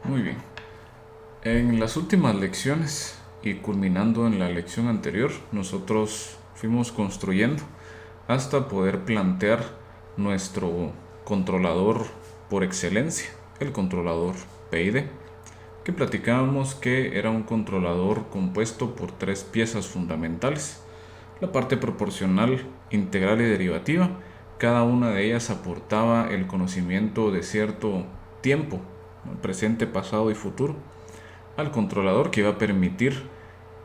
Muy bien. En las últimas lecciones y culminando en la lección anterior, nosotros fuimos construyendo hasta poder plantear nuestro controlador por excelencia, el controlador PID, que platicábamos que era un controlador compuesto por tres piezas fundamentales: la parte proporcional, integral y derivativa. Cada una de ellas aportaba el conocimiento de cierto tiempo, ¿no?, presente, pasado y futuro, al controlador, que iba a permitir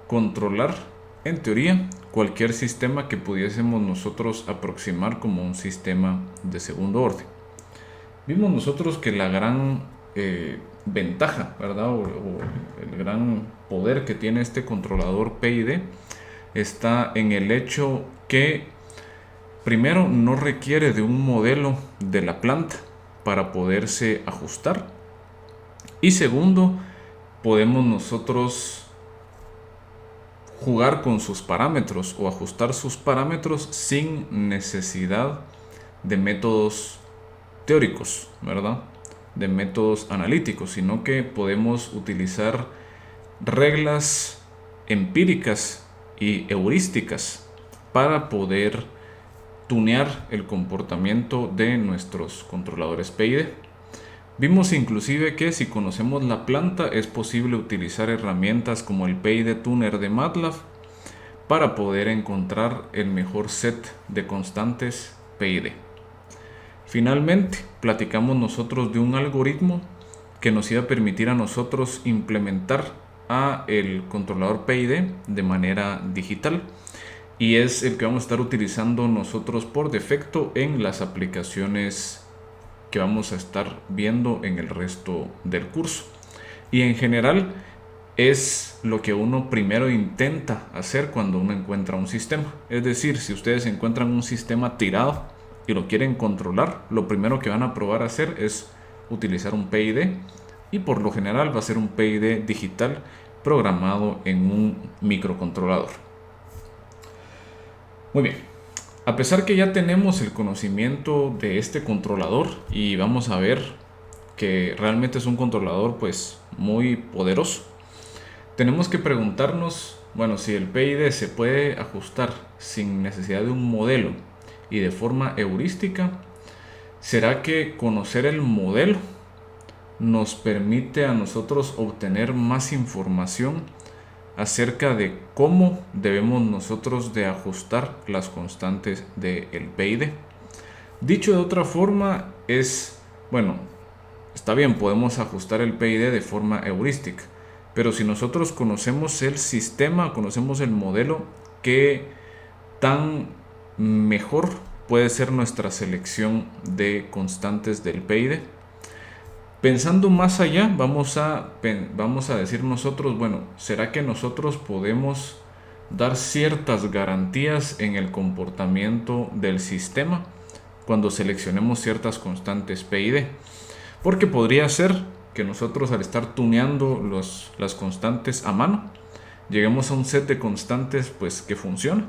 controlar, en teoría, cualquier sistema que pudiésemos nosotros aproximar como un sistema de segundo orden. Vimos nosotros que la gran ventaja, ¿verdad? O el gran poder que tiene este controlador PID está en el hecho que, primero, no requiere de un modelo de la planta para poderse ajustar, y segundo, podemos nosotros jugar con sus parámetros o ajustar sus parámetros sin necesidad de métodos teóricos, ¿verdad? De métodos analíticos, sino que podemos utilizar reglas empíricas y heurísticas para poder tunear el comportamiento de nuestros controladores PID. Vimos inclusive que si conocemos la planta es posible utilizar herramientas como el PID Tuner de MATLAB para poder encontrar el mejor set de constantes PID. Finalmente, platicamos nosotros de un algoritmo que nos iba a permitir a nosotros implementar a el controlador PID de manera digital, y es el que vamos a estar utilizando nosotros por defecto en las aplicaciones que vamos a estar viendo en el resto del curso. Y en general es lo que uno primero intenta hacer cuando uno encuentra un sistema. Es decir, si ustedes encuentran un sistema tirado y lo quieren controlar, lo primero que van a probar a hacer es utilizar un PID, y por lo general va a ser un PID digital programado en un microcontrolador. Muy bien. A pesar que ya tenemos el conocimiento de este controlador y vamos a ver que realmente es un controlador pues muy poderoso, tenemos que preguntarnos, bueno, si el PID se puede ajustar sin necesidad de un modelo y de forma heurística, ¿será que conocer el modelo nos permite a nosotros obtener más información acerca de cómo debemos nosotros de ajustar las constantes del PID? Dicho de otra forma es, bueno, está bien, podemos ajustar el PID de forma heurística, pero si nosotros conocemos el sistema, conocemos el modelo, ¿qué tan mejor puede ser nuestra selección de constantes del PID? Pensando más allá, vamos a decir nosotros, bueno, ¿será que nosotros podemos dar ciertas garantías en el comportamiento del sistema cuando seleccionemos ciertas constantes PID? Porque podría ser que nosotros, al estar tuneando las constantes a mano, lleguemos a un set de constantes pues que funciona,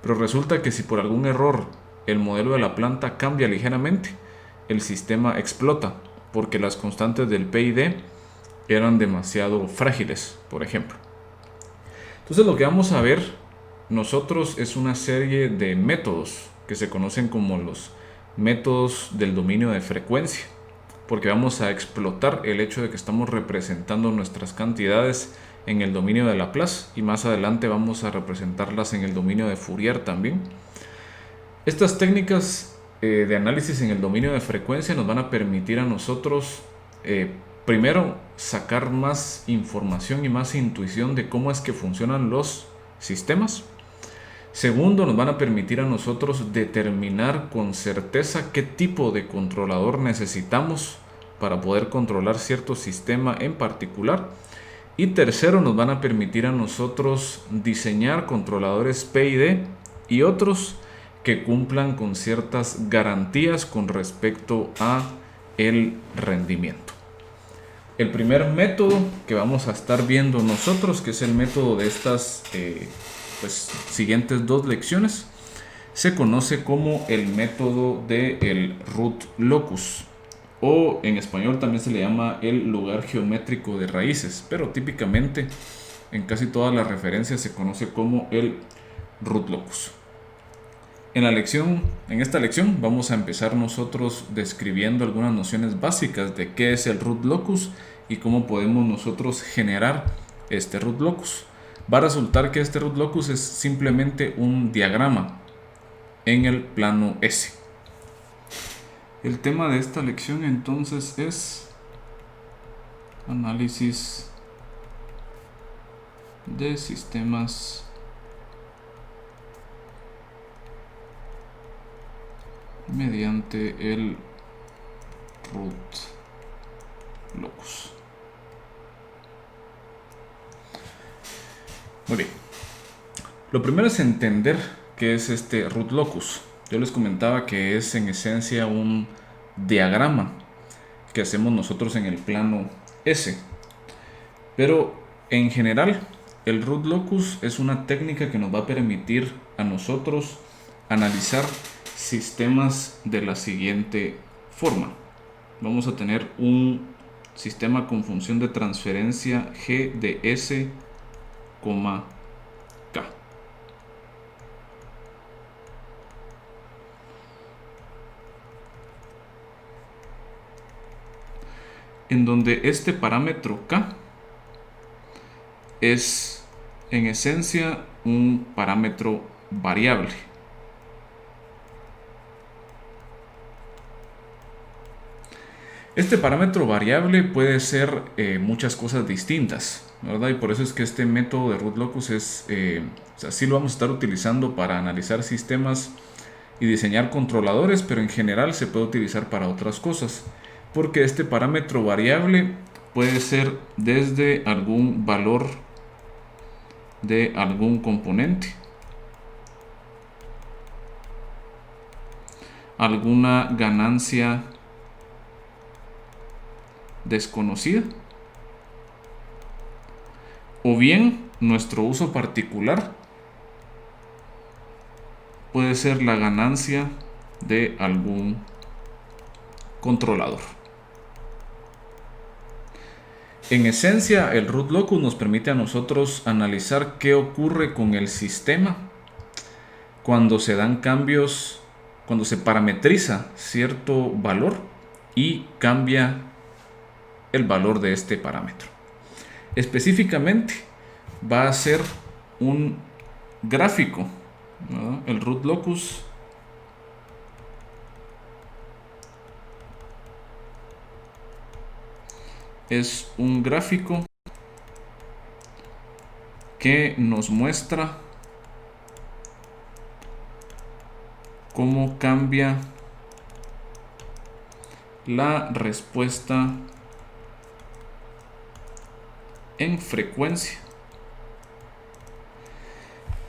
pero resulta que si por algún error el modelo de la planta cambia ligeramente, el sistema explota porque las constantes del PID eran demasiado frágiles, por ejemplo. Entonces lo que vamos a ver nosotros es una serie de métodos que se conocen como los métodos del dominio de frecuencia, porque vamos a explotar el hecho de que estamos representando nuestras cantidades en el dominio de Laplace, y más adelante vamos a representarlas en el dominio de Fourier también. Estas técnicas de análisis en el dominio de frecuencia nos van a permitir a nosotros, primero, sacar más información y más intuición de cómo es que funcionan los sistemas. Segundo, nos van a permitir a nosotros determinar con certeza qué tipo de controlador necesitamos para poder controlar cierto sistema en particular. Y tercero, nos van a permitir a nosotros diseñar controladores PID y otros que cumplan con ciertas garantías con respecto a el rendimiento. El primer método que vamos a estar viendo nosotros, que es el método de estas siguientes dos lecciones, se conoce como el método del root locus o en español también se le llama el lugar geométrico de raíces, pero típicamente en casi todas las referencias se conoce como el root locus. En esta lección vamos a empezar nosotros describiendo algunas nociones básicas de qué es el root locus y cómo podemos nosotros generar este root locus. Va a resultar que este root locus es simplemente un diagrama en el plano S. El tema de esta lección entonces es análisis de sistemas mediante el root locus. Muy bien. Lo primero es entender qué es este root locus. Yo les comentaba que es en esencia un diagrama que hacemos nosotros en el plano S. Pero en general, el root locus es una técnica que nos va a permitir a nosotros analizar sistemas de la siguiente forma. Vamos a tener un sistema con función de transferencia G de S, K. En donde este parámetro K es en esencia un parámetro variable. Este parámetro variable puede ser muchas cosas distintas, ¿verdad? Y por eso es que este método de root locus sí lo vamos a estar utilizando para analizar sistemas y diseñar controladores, pero en general se puede utilizar para otras cosas, porque este parámetro variable puede ser desde algún valor de algún componente, alguna ganancia desconocida, o bien nuestro uso particular puede ser la ganancia de algún controlador. En esencia, el root locus nos permite a nosotros analizar qué ocurre con el sistema cuando se dan cambios, cuando se parametriza cierto valor y cambia el valor de este parámetro. Específicamente va a ser un gráfico, ¿no? El root locus es un gráfico que nos muestra cómo cambia la respuesta en frecuencia.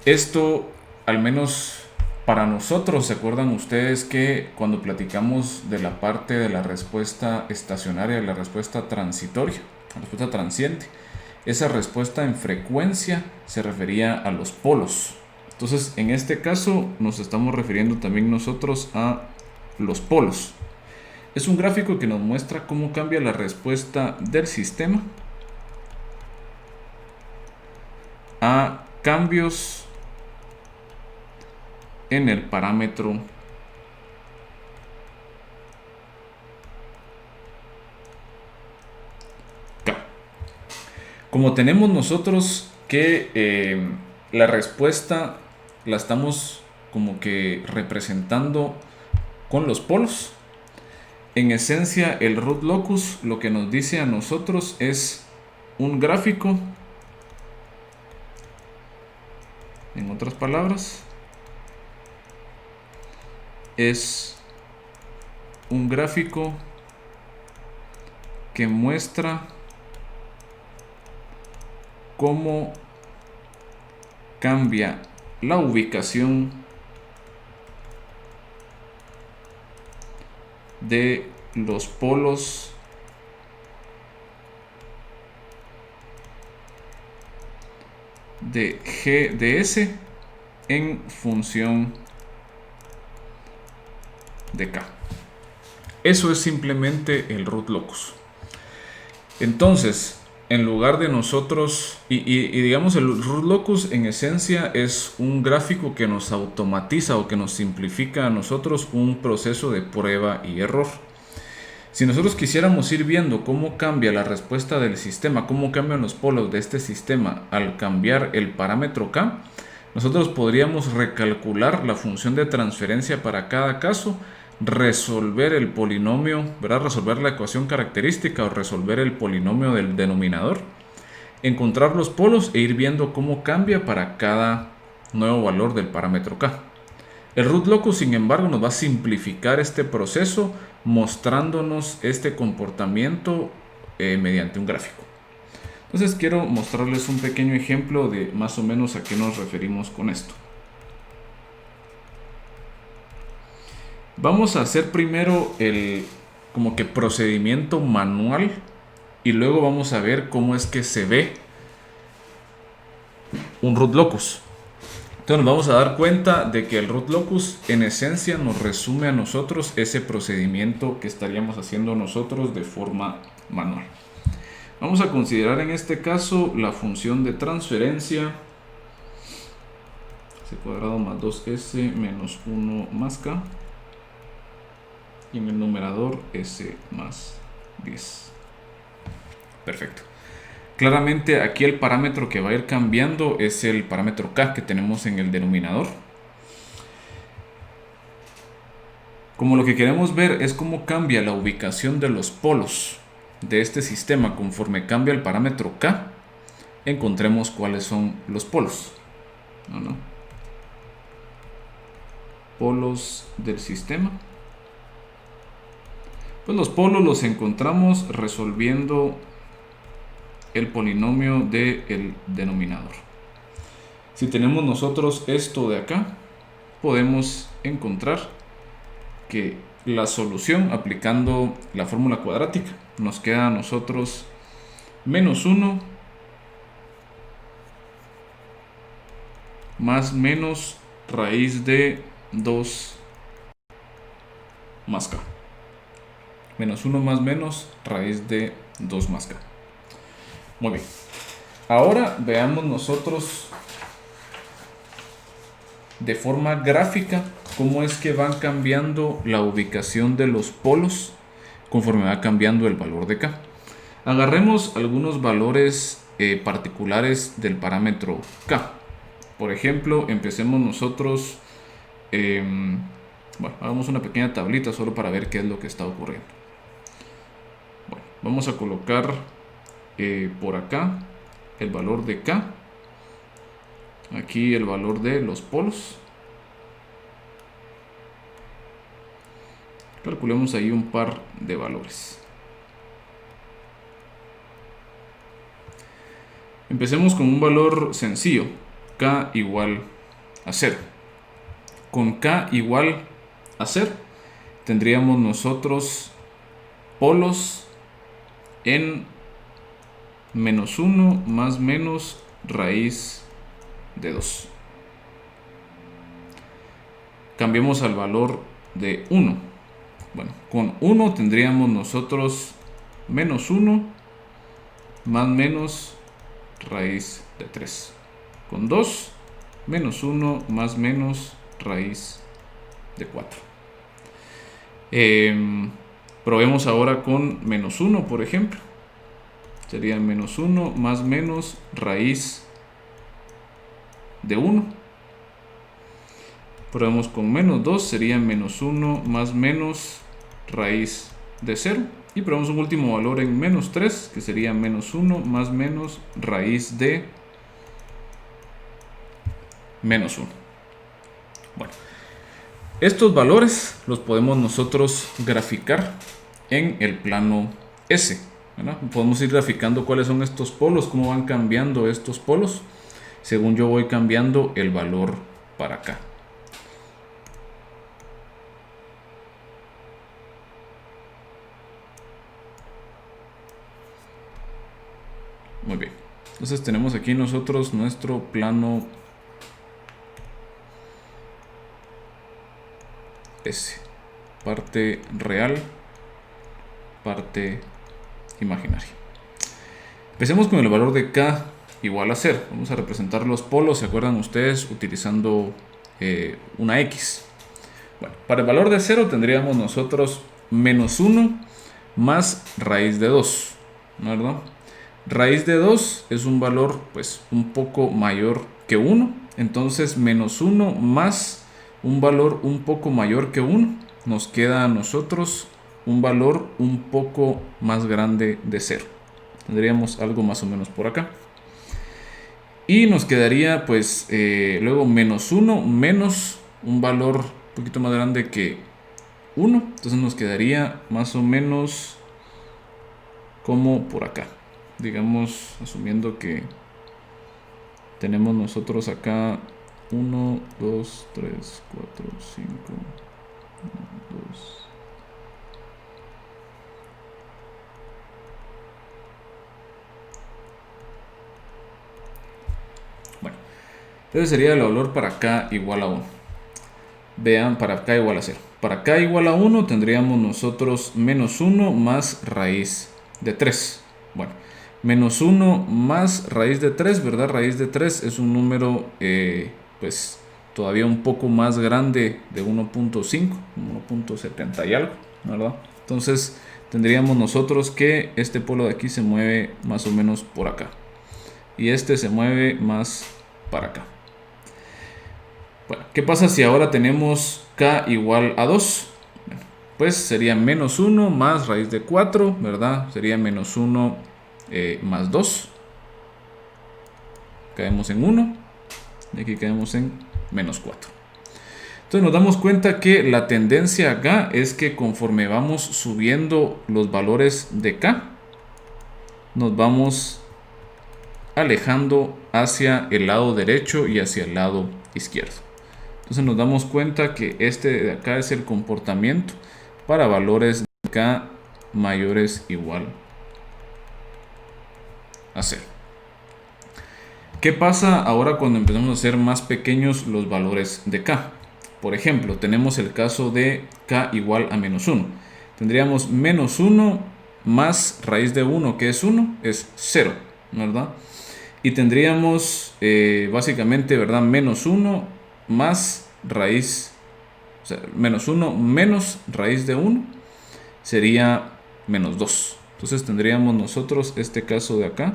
Esto, al menos para nosotros, ¿se acuerdan ustedes que cuando platicamos de la parte de la respuesta estacionaria, la respuesta transitoria, la respuesta transiente, esa respuesta en frecuencia se refería a los polos? Entonces, en este caso nos estamos refiriendo también nosotros a los polos. Es un gráfico que nos muestra cómo cambia la respuesta del sistema a cambios en el parámetro K. Como tenemos nosotros que la respuesta la estamos como que representando con los polos, en esencia el root locus lo que nos dice a nosotros es un gráfico, en otras palabras, es un gráfico que muestra cómo cambia la ubicación de los polos de G de S en función de K. Eso es simplemente el root locus. Entonces, en lugar de nosotros, y digamos el root locus en esencia es un gráfico que nos automatiza o que nos simplifica a nosotros un proceso de prueba y error. Si nosotros quisiéramos ir viendo cómo cambia la respuesta del sistema, cómo cambian los polos de este sistema al cambiar el parámetro k, nosotros podríamos recalcular la función de transferencia para cada caso, resolver el polinomio, ¿verdad? Resolver la ecuación característica o resolver el polinomio del denominador, encontrar los polos e ir viendo cómo cambia para cada nuevo valor del parámetro k. El root locus, sin embargo, nos va a simplificar este proceso mostrándonos este comportamiento mediante un gráfico. Entonces quiero mostrarles un pequeño ejemplo de más o menos a qué nos referimos con esto. Vamos a hacer primero el como que procedimiento manual y luego vamos a ver cómo es que se ve un root locus. Entonces nos vamos a dar cuenta de que el root locus en esencia nos resume a nosotros ese procedimiento que estaríamos haciendo nosotros de forma manual. Vamos a considerar en este caso la función de transferencia c cuadrado más 2s menos 1 más k y en el numerador s más 10. Perfecto. Claramente aquí el parámetro que va a ir cambiando es el parámetro k que tenemos en el denominador. Como lo que queremos ver es cómo cambia la ubicación de los polos de este sistema conforme cambia el parámetro k, encontremos cuáles son los polos. Polos del sistema. Pues los polos los encontramos resolviendo el polinomio del denominador. Si tenemos nosotros esto de acá, podemos encontrar que la solución aplicando la fórmula cuadrática nos queda a nosotros menos 1 más menos raíz de 2 más k. Menos 1 más menos raíz de 2 más k. Muy bien. Ahora veamos nosotros de forma gráfica cómo es que van cambiando la ubicación de los polos conforme va cambiando el valor de k. Agarremos algunos valores particulares del parámetro k. Por ejemplo, empecemos nosotros, bueno, hagamos una pequeña tablita solo para ver qué es lo que está ocurriendo. Bueno, vamos a colocar por acá el valor de k, aquí el valor de los polos. Calculemos ahí un par de valores. Empecemos con un valor sencillo, k igual a 0. Con k igual a 0 tendríamos nosotros polos en menos 1 más menos raíz de 2. Cambiemos al valor de 1. Bueno, con 1 tendríamos nosotros menos 1 más menos raíz de 3. Con 2, menos 1 más menos raíz de 4. Probemos ahora con menos 1, por ejemplo. Sería menos 1 más menos raíz de 1. Probemos con menos 2, sería menos 1 más menos raíz de 0. Y probemos un último valor en menos 3, que sería menos 1 más menos raíz de menos 1. Bueno, estos valores los podemos nosotros graficar en el plano S, ¿verdad? Podemos ir graficando cuáles son estos polos, cómo van cambiando estos polos, según yo voy cambiando el valor para acá. Muy bien, entonces tenemos aquí nosotros nuestro plano S, parte real parte imaginaria. Empecemos con el valor de K igual a 0. Vamos a representar los polos, ¿se acuerdan ustedes? Utilizando una X. Bueno, para el valor de 0 tendríamos nosotros menos 1 más raíz de 2, ¿verdad? Raíz de 2 es un valor pues un poco mayor que 1. Entonces menos 1 más un valor un poco mayor que 1. Nos queda a nosotros un valor un poco más grande de 0. Tendríamos algo más o menos por acá. Y nos quedaría pues luego menos 1 menos un valor un poquito más grande que 1. Entonces nos quedaría más o menos como por acá. Digamos, asumiendo que tenemos nosotros acá 1, 2, 3, 4, 5, 2. Bueno, entonces sería el valor para acá igual a 1. Vean, para acá igual a 0. Para acá igual a 1 tendríamos nosotros menos 1 más raíz de 3. Bueno, menos 1 más raíz de 3, ¿verdad? Raíz de 3 es un número pues todavía un poco más grande de 1.5, 1.70 y algo, ¿verdad? Entonces tendríamos nosotros que este polo de aquí se mueve más o menos por acá. Y este se mueve más para acá. Bueno, ¿qué pasa si ahora tenemos K igual a 2? Bueno, pues sería menos 1 más raíz de 4, ¿verdad? Sería menos 1 más 2. Caemos en 1. Y aquí caemos en menos 4. Entonces nos damos cuenta que la tendencia acá es que conforme vamos subiendo los valores de K, nos vamos alejando hacia el lado derecho y hacia el lado izquierdo. Entonces nos damos cuenta que este de acá es el comportamiento para valores de K mayores igual a 0. ¿Qué pasa ahora cuando empezamos a hacer más pequeños los valores de K? Por ejemplo, tenemos el caso de K igual a menos 1. Tendríamos menos 1 más raíz de 1, que es 1, es 0, ¿verdad? Y tendríamos básicamente, ¿verdad? Menos 1 más raíz, o sea, menos 1 menos raíz de 1 sería menos 2. Entonces tendríamos nosotros este caso de acá.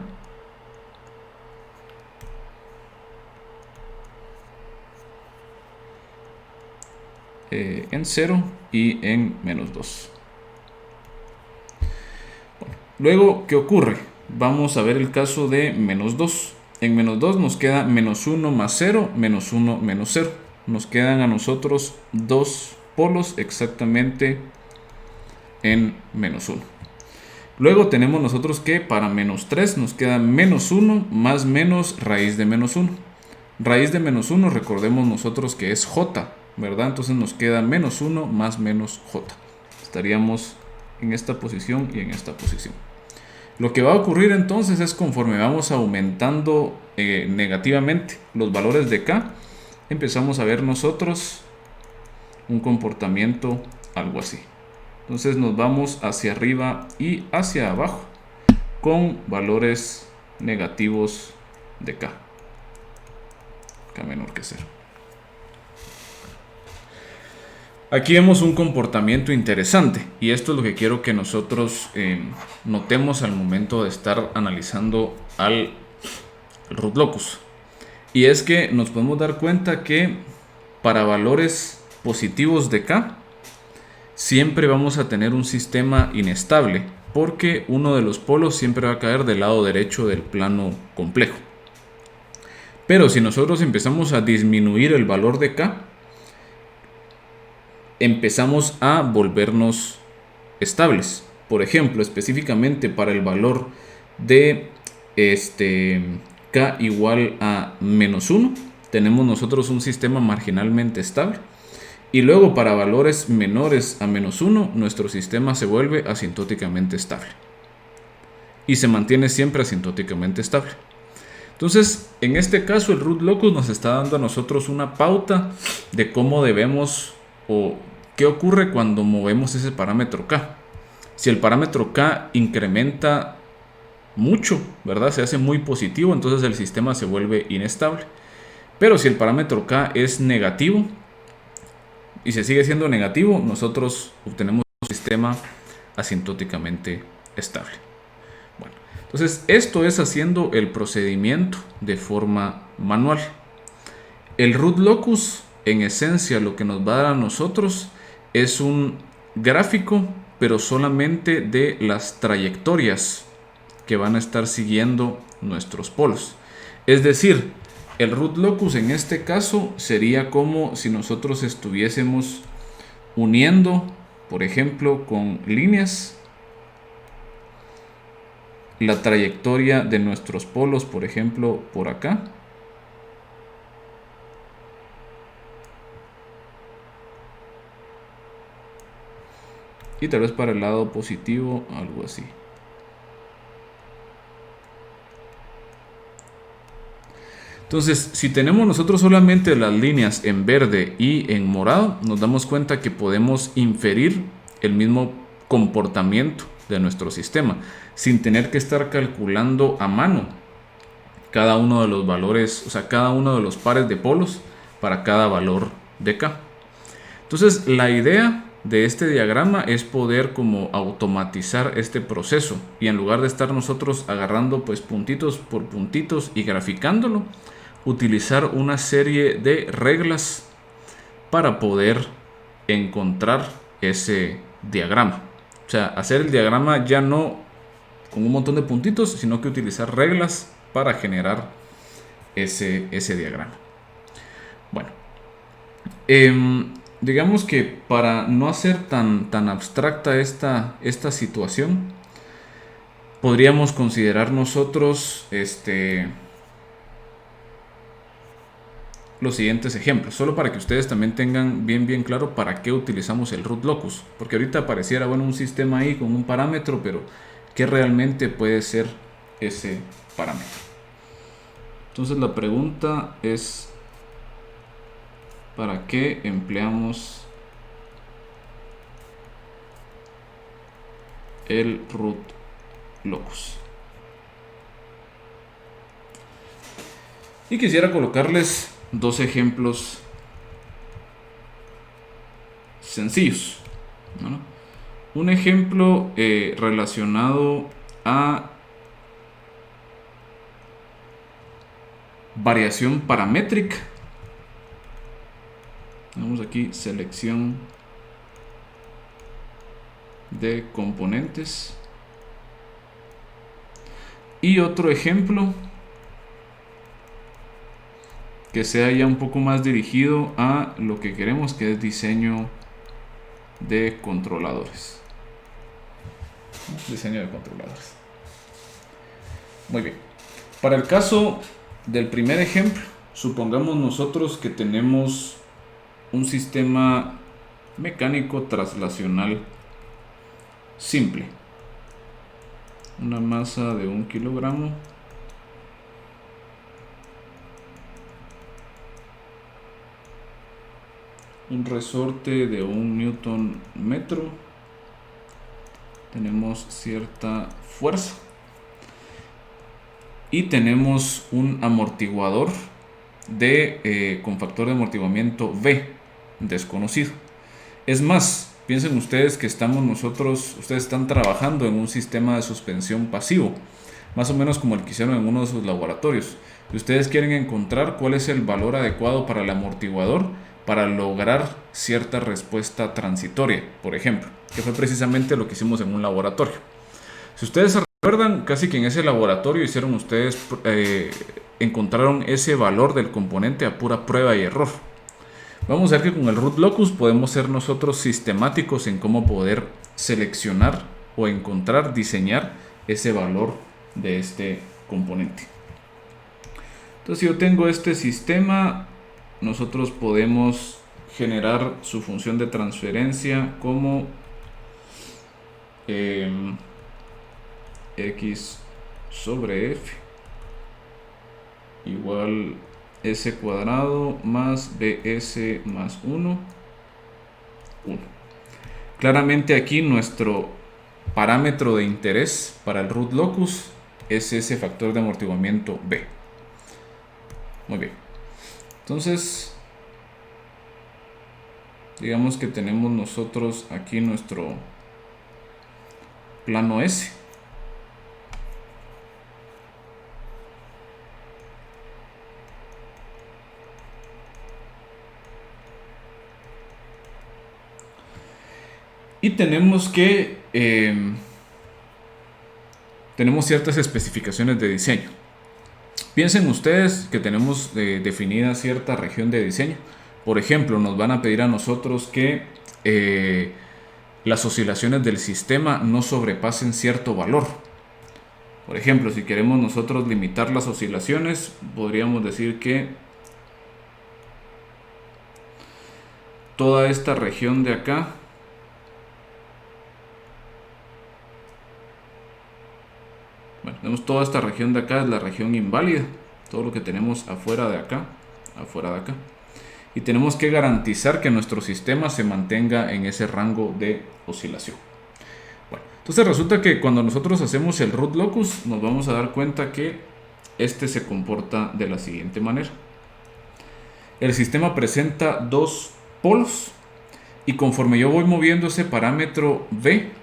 En 0 y en menos 2. Bueno, luego, ¿qué ocurre? Vamos a ver el caso de menos 2. En menos 2 nos queda menos 1 más 0, menos 1 menos 0. Nos quedan a nosotros dos polos exactamente en menos 1. Luego tenemos nosotros que para menos 3 nos queda menos 1 más menos raíz de menos 1. Raíz de menos 1, recordemos nosotros que es j, ¿verdad? Entonces nos queda menos 1 más menos j. Estaríamos en esta posición y en esta posición. Lo que va a ocurrir entonces es conforme vamos aumentando negativamente los valores de K, empezamos a ver nosotros un comportamiento algo así. Entonces nos vamos hacia arriba y hacia abajo con valores negativos de K. K menor que 0. Aquí vemos un comportamiento interesante y esto es lo que quiero que nosotros notemos al momento de estar analizando al root locus. Y es que nos podemos dar cuenta que para valores positivos de K siempre vamos a tener un sistema inestable porque uno de los polos siempre va a caer del lado derecho del plano complejo. Pero si nosotros empezamos a disminuir el valor de K, empezamos a volvernos estables. Por ejemplo, específicamente para el valor de K igual a menos 1, tenemos nosotros un sistema marginalmente estable. Y luego para valores menores a menos 1, nuestro sistema se vuelve asintóticamente estable. Y se mantiene siempre asintóticamente estable. Entonces, en este caso, el root locus nos está dando a nosotros una pauta de cómo debemos o qué ocurre cuando movemos ese parámetro K. Si el parámetro K incrementa mucho, ¿verdad? Se hace muy positivo, entonces el sistema se vuelve inestable. Pero si el parámetro K es negativo y se sigue siendo negativo, nosotros obtenemos un sistema asintóticamente estable. Bueno, entonces esto es haciendo el procedimiento de forma manual. El root locus, en esencia, lo que nos va a dar a nosotros es un gráfico, pero solamente de las trayectorias que van a estar siguiendo nuestros polos. Es decir, el root locus en este caso sería como si nosotros estuviésemos uniendo, por ejemplo, con líneas, la trayectoria de nuestros polos, por ejemplo, por acá. Y tal vez para el lado positivo, algo así. Entonces, si tenemos nosotros solamente las líneas en verde y en morado, nos damos cuenta que podemos inferir el mismo comportamiento de nuestro sistema, sin tener que estar calculando a mano cada uno de los valores, o sea, cada uno de los pares de polos para cada valor de K. Entonces, la idea de este diagrama es poder como automatizar este proceso y en lugar de estar nosotros agarrando pues puntitos por puntitos y graficándolo, utilizar una serie de reglas para poder encontrar ese diagrama. O sea, hacer el diagrama ya no con un montón de puntitos, sino que utilizar reglas para generar ese diagrama. Bueno, digamos que para no hacer tan abstracta esta situación, podríamos considerar nosotros los siguientes ejemplos, solo para que ustedes también tengan bien claro para qué utilizamos el root locus, porque ahorita pareciera bueno un sistema ahí con un parámetro, pero ¿qué realmente puede ser ese parámetro? Entonces la pregunta es, ¿para qué empleamos el root locus? Y quisiera colocarles dos ejemplos sencillos, ¿no? Un ejemplo relacionado a variación paramétrica. Tenemos aquí selección de componentes. Y otro ejemplo que sea ya un poco más dirigido a lo que queremos, que es diseño de controladores. Diseño de controladores. Muy bien. Para el caso del primer ejemplo, supongamos nosotros que tenemos un sistema mecánico traslacional simple. Una masa de 1 kilogramo. Un resorte de 1 newton metro. Tenemos cierta fuerza. Y tenemos un amortiguador con factor de amortiguamiento V desconocido. Es más, piensen ustedes que ustedes están trabajando en un sistema de suspensión pasivo, más o menos como el que hicieron en uno de sus laboratorios. Y ustedes quieren encontrar cuál es el valor adecuado para el amortiguador para lograr cierta respuesta transitoria, por ejemplo, que fue precisamente lo que hicimos en un laboratorio. Si ustedes se recuerdan, casi que en ese laboratorio encontraron ese valor del componente a pura prueba y error. Vamos a ver que con el root locus podemos ser nosotros sistemáticos en cómo poder seleccionar o encontrar, diseñar ese valor de este componente. Entonces, si yo tengo este sistema, nosotros podemos generar su función de transferencia como x sobre f igual s cuadrado más bs más 1. Claramente aquí nuestro parámetro de interés para el root locus es ese factor de amortiguamiento B. Muy bien. Entonces, digamos que tenemos nosotros aquí nuestro plano S. Y tenemos que tenemos ciertas especificaciones de diseño. Piensen ustedes que tenemos definida cierta región de diseño. Por ejemplo, nos van a pedir a nosotros que las oscilaciones del sistema no sobrepasen cierto valor. Por ejemplo, si queremos nosotros limitar las oscilaciones, podríamos decir que toda esta región de acá tenemos toda esta región de acá, es la región inválida. Todo lo que tenemos afuera de acá. Y tenemos que garantizar que nuestro sistema se mantenga en ese rango de oscilación. Bueno, entonces resulta que cuando nosotros hacemos el root locus, nos vamos a dar cuenta que este se comporta de la siguiente manera. El sistema presenta dos polos y conforme yo voy moviendo ese parámetro V,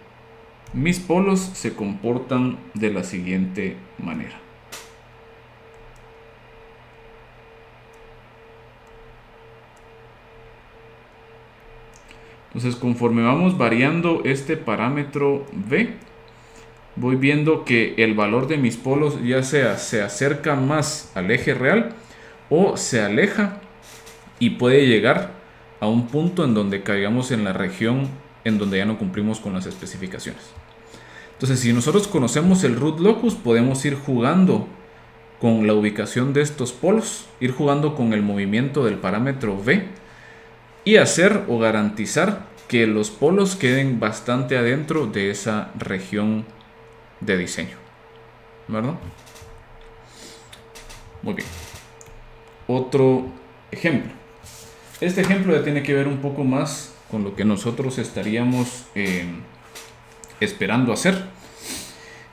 mis polos se comportan de la siguiente manera. Entonces, conforme vamos variando este parámetro V, voy viendo que el valor de mis polos ya sea se acerca más al eje real o se aleja y puede llegar a un punto en donde caigamos en la región en donde ya no cumplimos con las especificaciones. Entonces, si nosotros conocemos el root locus, podemos ir jugando con la ubicación de estos polos, ir jugando con el movimiento del parámetro V y hacer o garantizar que los polos queden bastante adentro de esa región de diseño, ¿verdad? Muy bien. Otro ejemplo. Este ejemplo ya tiene que ver un poco más con lo que nosotros estaríamos esperando hacer,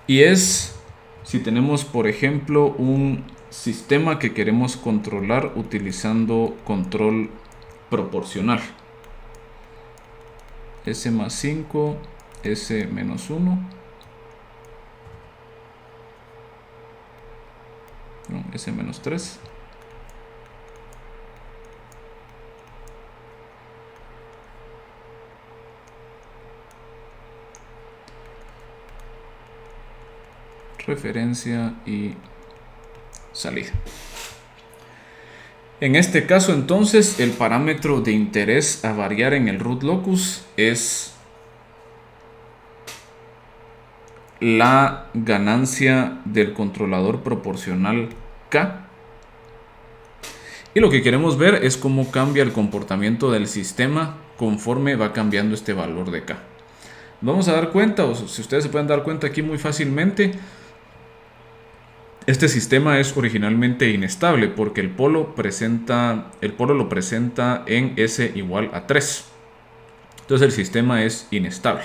y es si tenemos, por ejemplo, un sistema que queremos controlar utilizando control proporcional. S más 5, S menos 1, no, S menos 3. Referencia y salida. En este caso, entonces, el parámetro de interés a variar en el root locus es la ganancia del controlador proporcional K. Y lo que queremos ver es cómo cambia el comportamiento del sistema conforme va cambiando este valor de K. Vamos a dar cuenta, o si ustedes se pueden dar cuenta aquí muy fácilmente, este sistema es originalmente inestable porque el polo lo presenta en S igual a 3. Entonces el sistema es inestable.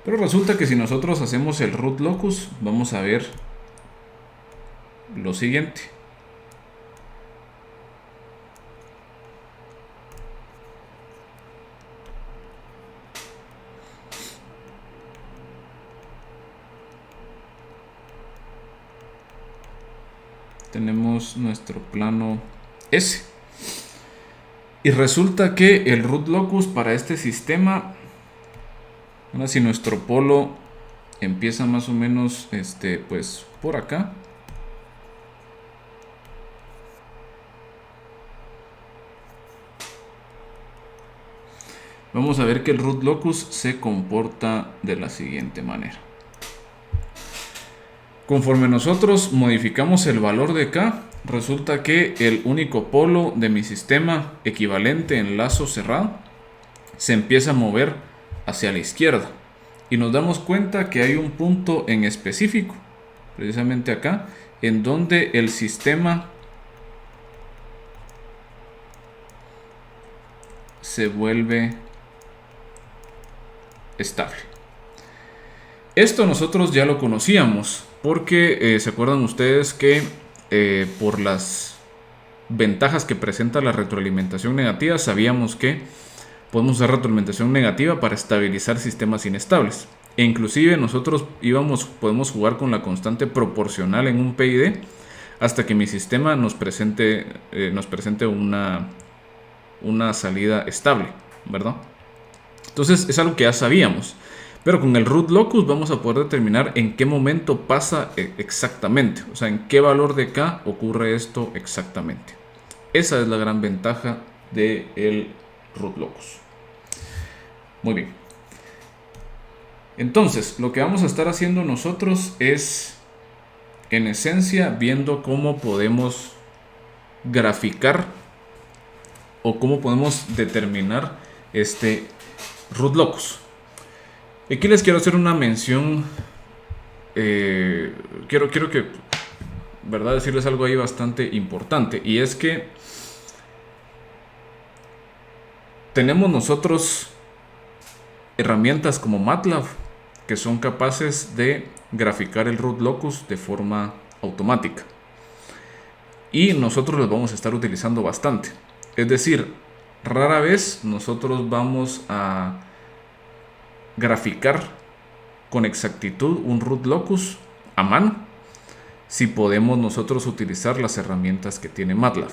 Pero resulta que si nosotros hacemos el root locus, vamos a ver lo siguiente. Tenemos nuestro plano S. Y resulta que el root locus para este sistema, ahora si nuestro polo empieza más o menos pues por acá, vamos a ver que el root locus se comporta de la siguiente manera. Conforme nosotros modificamos el valor de K, resulta que el único polo de mi sistema equivalente en lazo cerrado se empieza a mover hacia la izquierda. Y nos damos cuenta que hay un punto en específico, precisamente acá, en donde el sistema se vuelve estable. Esto nosotros ya lo conocíamos porque se acuerdan ustedes que por las ventajas que presenta la retroalimentación negativa, sabíamos que podemos usar retroalimentación negativa para estabilizar sistemas inestables. E inclusive nosotros podemos jugar con la constante proporcional en un PID hasta que mi sistema nos presente una salida estable, ¿verdad? Entonces es algo que ya sabíamos. Pero con el root locus vamos a poder determinar en qué momento pasa exactamente. O sea, en qué valor de K ocurre esto exactamente. Esa es la gran ventaja del root locus. Muy bien. Entonces, lo que vamos a estar haciendo nosotros es, en esencia, viendo cómo podemos graficar o cómo podemos determinar este root locus. Aquí les quiero hacer una mención. Quiero que, ¿verdad?, decirles algo ahí bastante importante. Y es que tenemos nosotros herramientas como MATLAB que son capaces de graficar el root locus de forma automática. Y nosotros los vamos a estar utilizando bastante. Es decir, rara vez nosotros vamos a graficar con exactitud un root locus a mano si podemos nosotros utilizar las herramientas que tiene MATLAB,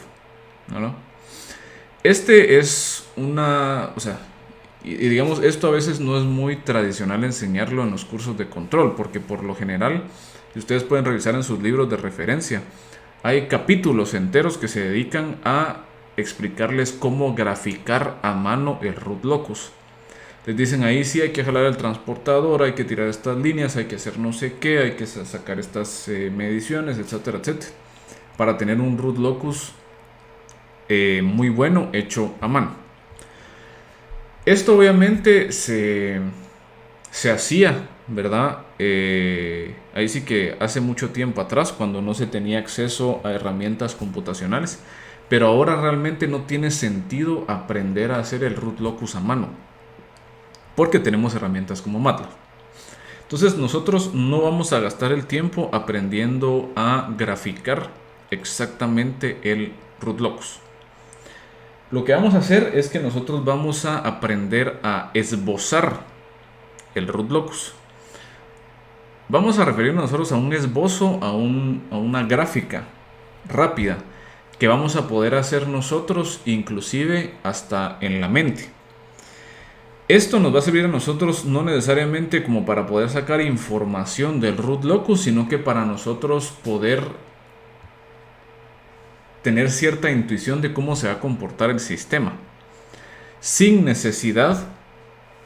¿no? Este es o sea, y digamos, esto a veces no es muy tradicional enseñarlo en los cursos de control, porque por lo general, si ustedes pueden revisar en sus libros de referencia, hay capítulos enteros que se dedican a explicarles cómo graficar a mano el root locus. Les dicen ahí sí hay que jalar el transportador, hay que tirar estas líneas, hay que hacer no sé qué, hay que sacar estas mediciones, etcétera, etcétera, para tener un root locus muy bueno hecho a mano. Esto obviamente se hacía, ¿verdad? Ahí sí que hace mucho tiempo atrás, cuando no se tenía acceso a herramientas computacionales, pero ahora realmente no tiene sentido aprender a hacer el root locus a mano, porque tenemos herramientas como MATLAB. Entonces nosotros no vamos a gastar el tiempo aprendiendo a graficar exactamente el root locus. Lo que vamos a hacer es que nosotros vamos a aprender a esbozar el root locus. Vamos a referirnos nosotros a un esbozo, a una gráfica rápida que vamos a poder hacer nosotros inclusive hasta en la mente. Esto nos va a servir a nosotros no necesariamente como para poder sacar información del root locus, sino que para nosotros poder tener cierta intuición de cómo se va a comportar el sistema, sin necesidad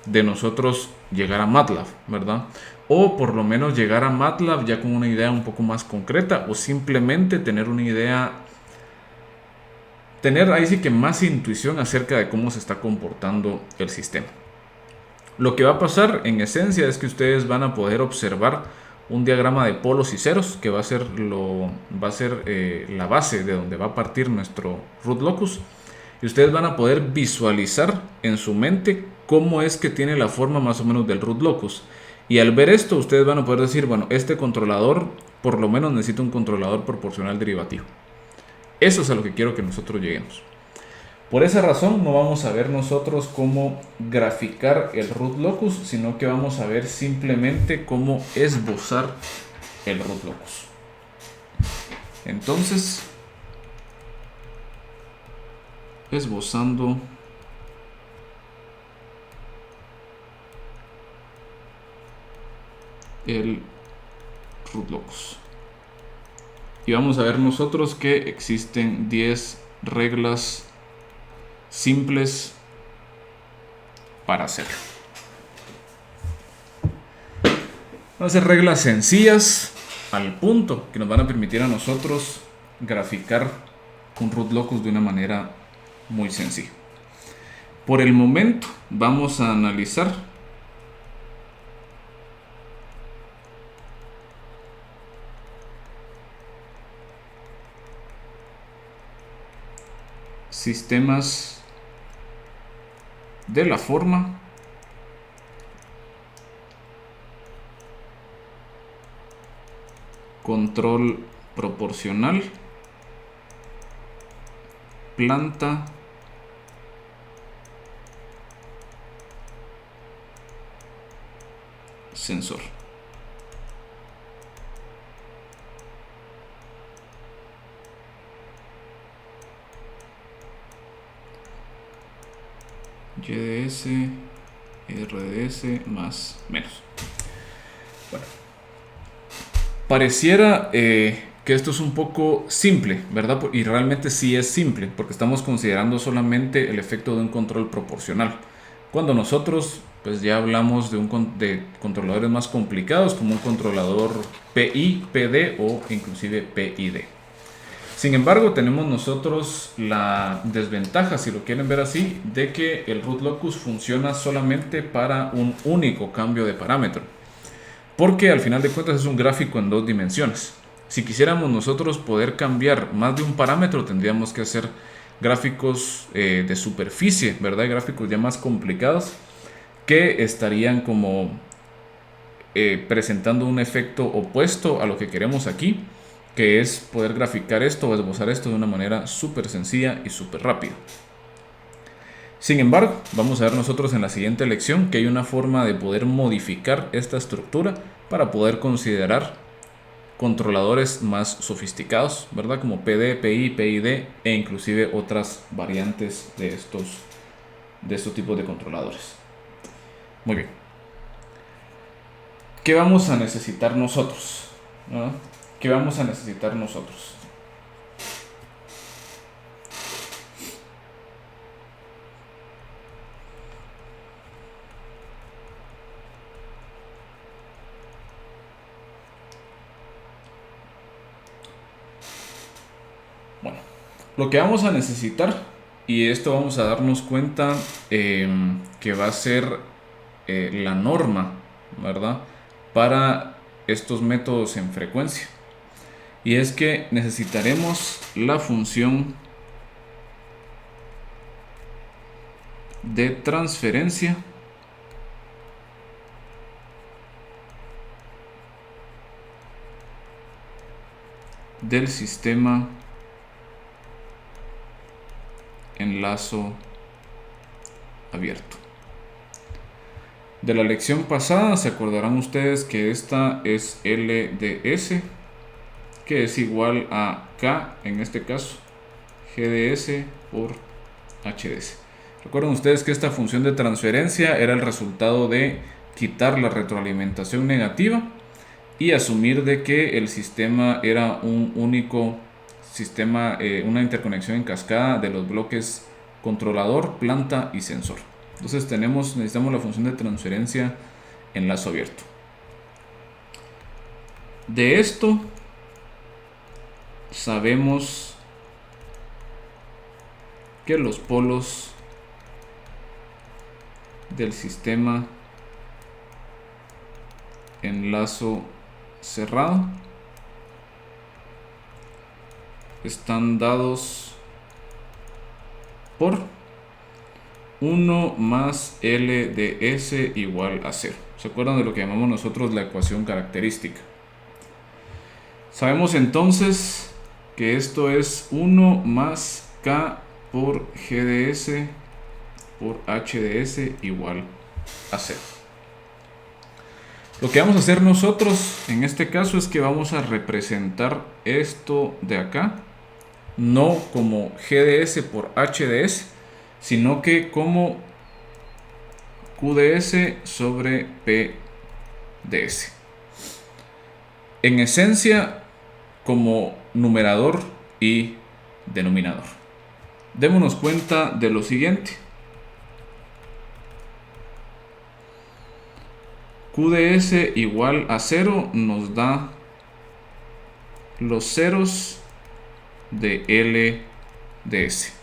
de nosotros llegar a MATLAB, ¿verdad? O por lo menos llegar a MATLAB ya con una idea un poco más concreta, o simplemente tener una idea, tener ahí sí que más intuición acerca de cómo se está comportando el sistema. Lo que va a pasar en esencia es que ustedes van a poder observar un diagrama de polos y ceros que va a ser la base de donde va a partir nuestro root locus, y ustedes van a poder visualizar en su mente cómo es que tiene la forma más o menos del root locus, y al ver esto ustedes van a poder decir, bueno, este controlador por lo menos necesita un controlador proporcional derivativo. Eso es a lo que quiero que nosotros lleguemos. Por esa razón no vamos a ver nosotros cómo graficar el root locus, sino que vamos a ver simplemente cómo esbozar el root locus. Entonces, esbozando el root locus. Y vamos a ver nosotros que existen 10 reglas simples para hacerlo. Van a ser reglas sencillas al punto que nos van a permitir a nosotros graficar un root locus de una manera muy sencilla. Por el momento vamos a analizar sistemas de la forma control proporcional, planta, sensor. YDS, RDS más menos. Bueno, pareciera que esto es un poco simple, ¿verdad? Y realmente sí es simple, porque estamos considerando solamente el efecto de un control proporcional. Cuando nosotros pues ya hablamos de controladores más complicados, como un controlador PI, PD o inclusive PID. Sin embargo, tenemos nosotros la desventaja, si lo quieren ver así, de que el root locus funciona solamente para un único cambio de parámetro, porque al final de cuentas es un gráfico en 2 dimensiones. Si quisiéramos nosotros poder cambiar más de un parámetro, tendríamos que hacer gráficos de superficie, ¿verdad? Gráficos ya más complicados que estarían como presentando un efecto opuesto a lo que queremos aquí, que es poder graficar esto o esbozar esto de una manera súper sencilla y súper rápida. Sin embargo, vamos a ver nosotros en la siguiente lección que hay una forma de poder modificar esta estructura para poder considerar controladores más sofisticados, ¿verdad? Como PD, PI, PID e inclusive otras variantes de estos tipos de controladores. Muy bien. ¿Qué vamos a necesitar nosotros? ¿No? ¿Qué vamos a necesitar nosotros? Bueno, lo que vamos a necesitar, y esto vamos a darnos cuenta que va a ser la norma, ¿verdad? Para estos métodos en frecuencia. Y es que necesitaremos la función de transferencia del sistema en lazo abierto. De la lección pasada se acordarán ustedes que esta es LDS, que es igual a K, en este caso, GDS por HDS. Recuerden ustedes que esta función de transferencia era el resultado de quitar la retroalimentación negativa y asumir de que el sistema era un único sistema, una interconexión en cascada de los bloques controlador, planta y sensor. Entonces necesitamos la función de transferencia en lazo abierto. De esto sabemos que los polos del sistema en lazo cerrado están dados por 1 más L de S igual a 0. ¿Se acuerdan de lo que llamamos nosotros la ecuación característica? Sabemos entonces que esto es 1 más K por GDS por HDS igual a 0. Lo que vamos a hacer nosotros en este caso es que vamos a representar esto de acá no como GDS por HDS, sino que como QDS sobre PDS. En esencia, como numerador y denominador. Démonos cuenta de lo siguiente. QDS igual a 0 nos da los ceros de LDS.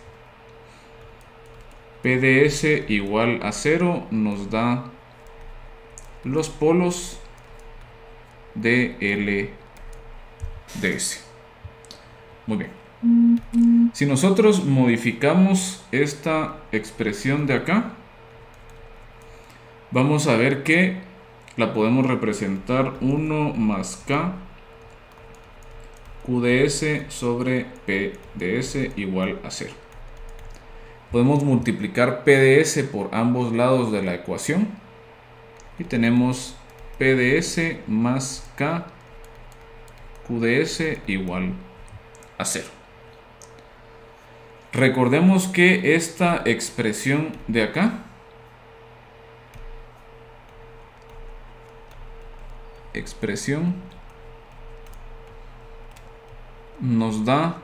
PDS igual a 0 nos da los polos de LDS. Muy bien. Si nosotros modificamos esta expresión de acá, vamos a ver que la podemos representar 1 más K QdS sobre PdS igual a 0. Podemos multiplicar PdS por ambos lados de la ecuación y tenemos PdS más K QdS igual a 0. Recordemos que esta expresión de acá nos da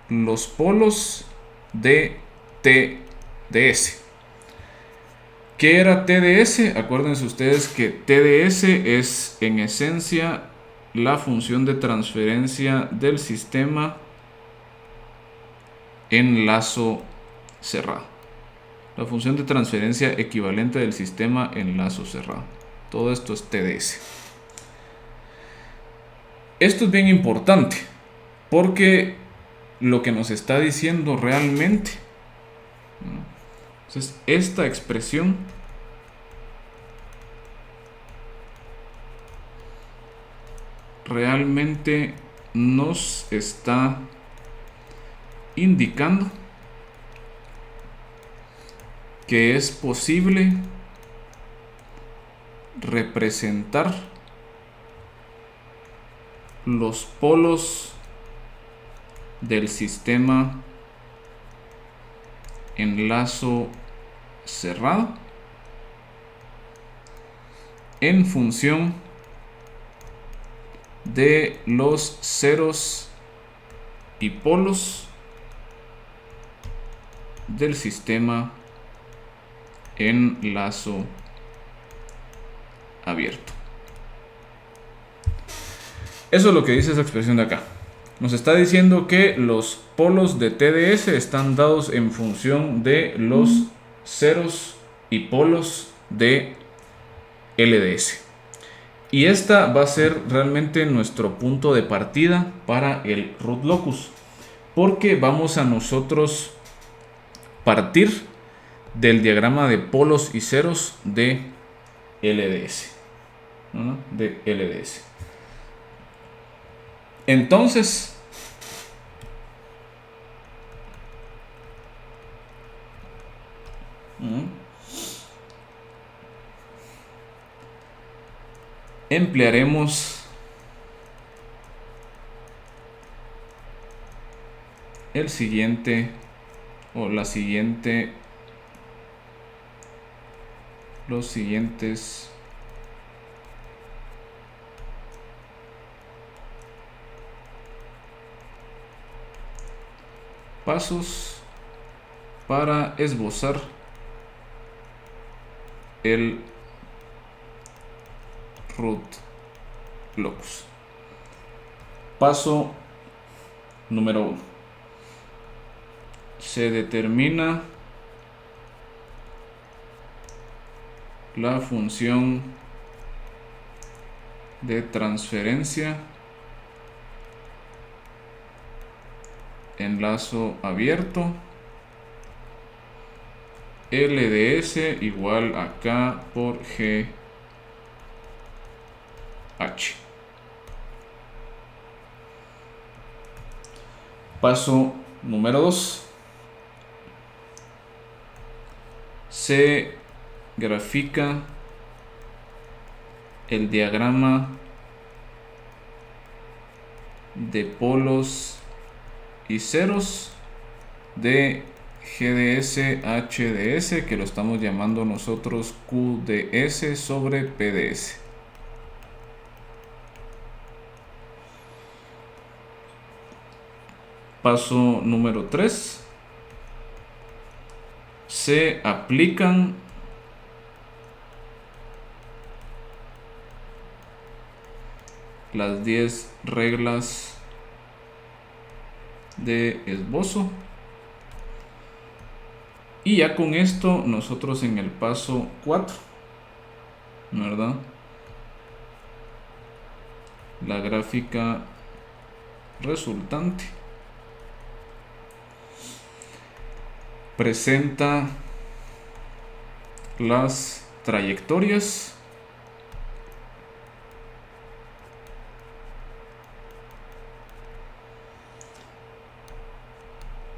los polos de TdS. ¿Qué era TdS? Acuérdense ustedes que TdS es en esencia la función de transferencia del sistema en lazo cerrado. La función de transferencia equivalente del sistema en lazo cerrado. Todo esto es TdS. Esto es bien importante porque lo que nos está diciendo realmente, entonces esta expresión realmente nos está indicando que es posible representar los polos del sistema en lazo cerrado en función de los ceros y polos del sistema en lazo abierto. Eso es lo que dice esa expresión de acá. Nos está diciendo que los polos de TdS están dados en función de los ceros y polos de LDS. Y esta va a ser realmente nuestro punto de partida para el root locus, porque vamos a nosotros partir del diagrama de polos y ceros de LDS. Entonces, emplearemos el siguiente o la siguiente, los siguientes pasos para esbozar el root locus. Paso número 1. Se determina la función de transferencia en lazo abierto LDS igual a K por GH. Paso número 2. Se grafica el diagrama de polos y ceros de GDS HDS, que lo estamos llamando nosotros QdS sobre PdS. Paso número 3. Se aplican las 10 reglas de esbozo. Y ya con esto nosotros en el paso 4, ¿verdad? La gráfica resultante presenta las trayectorias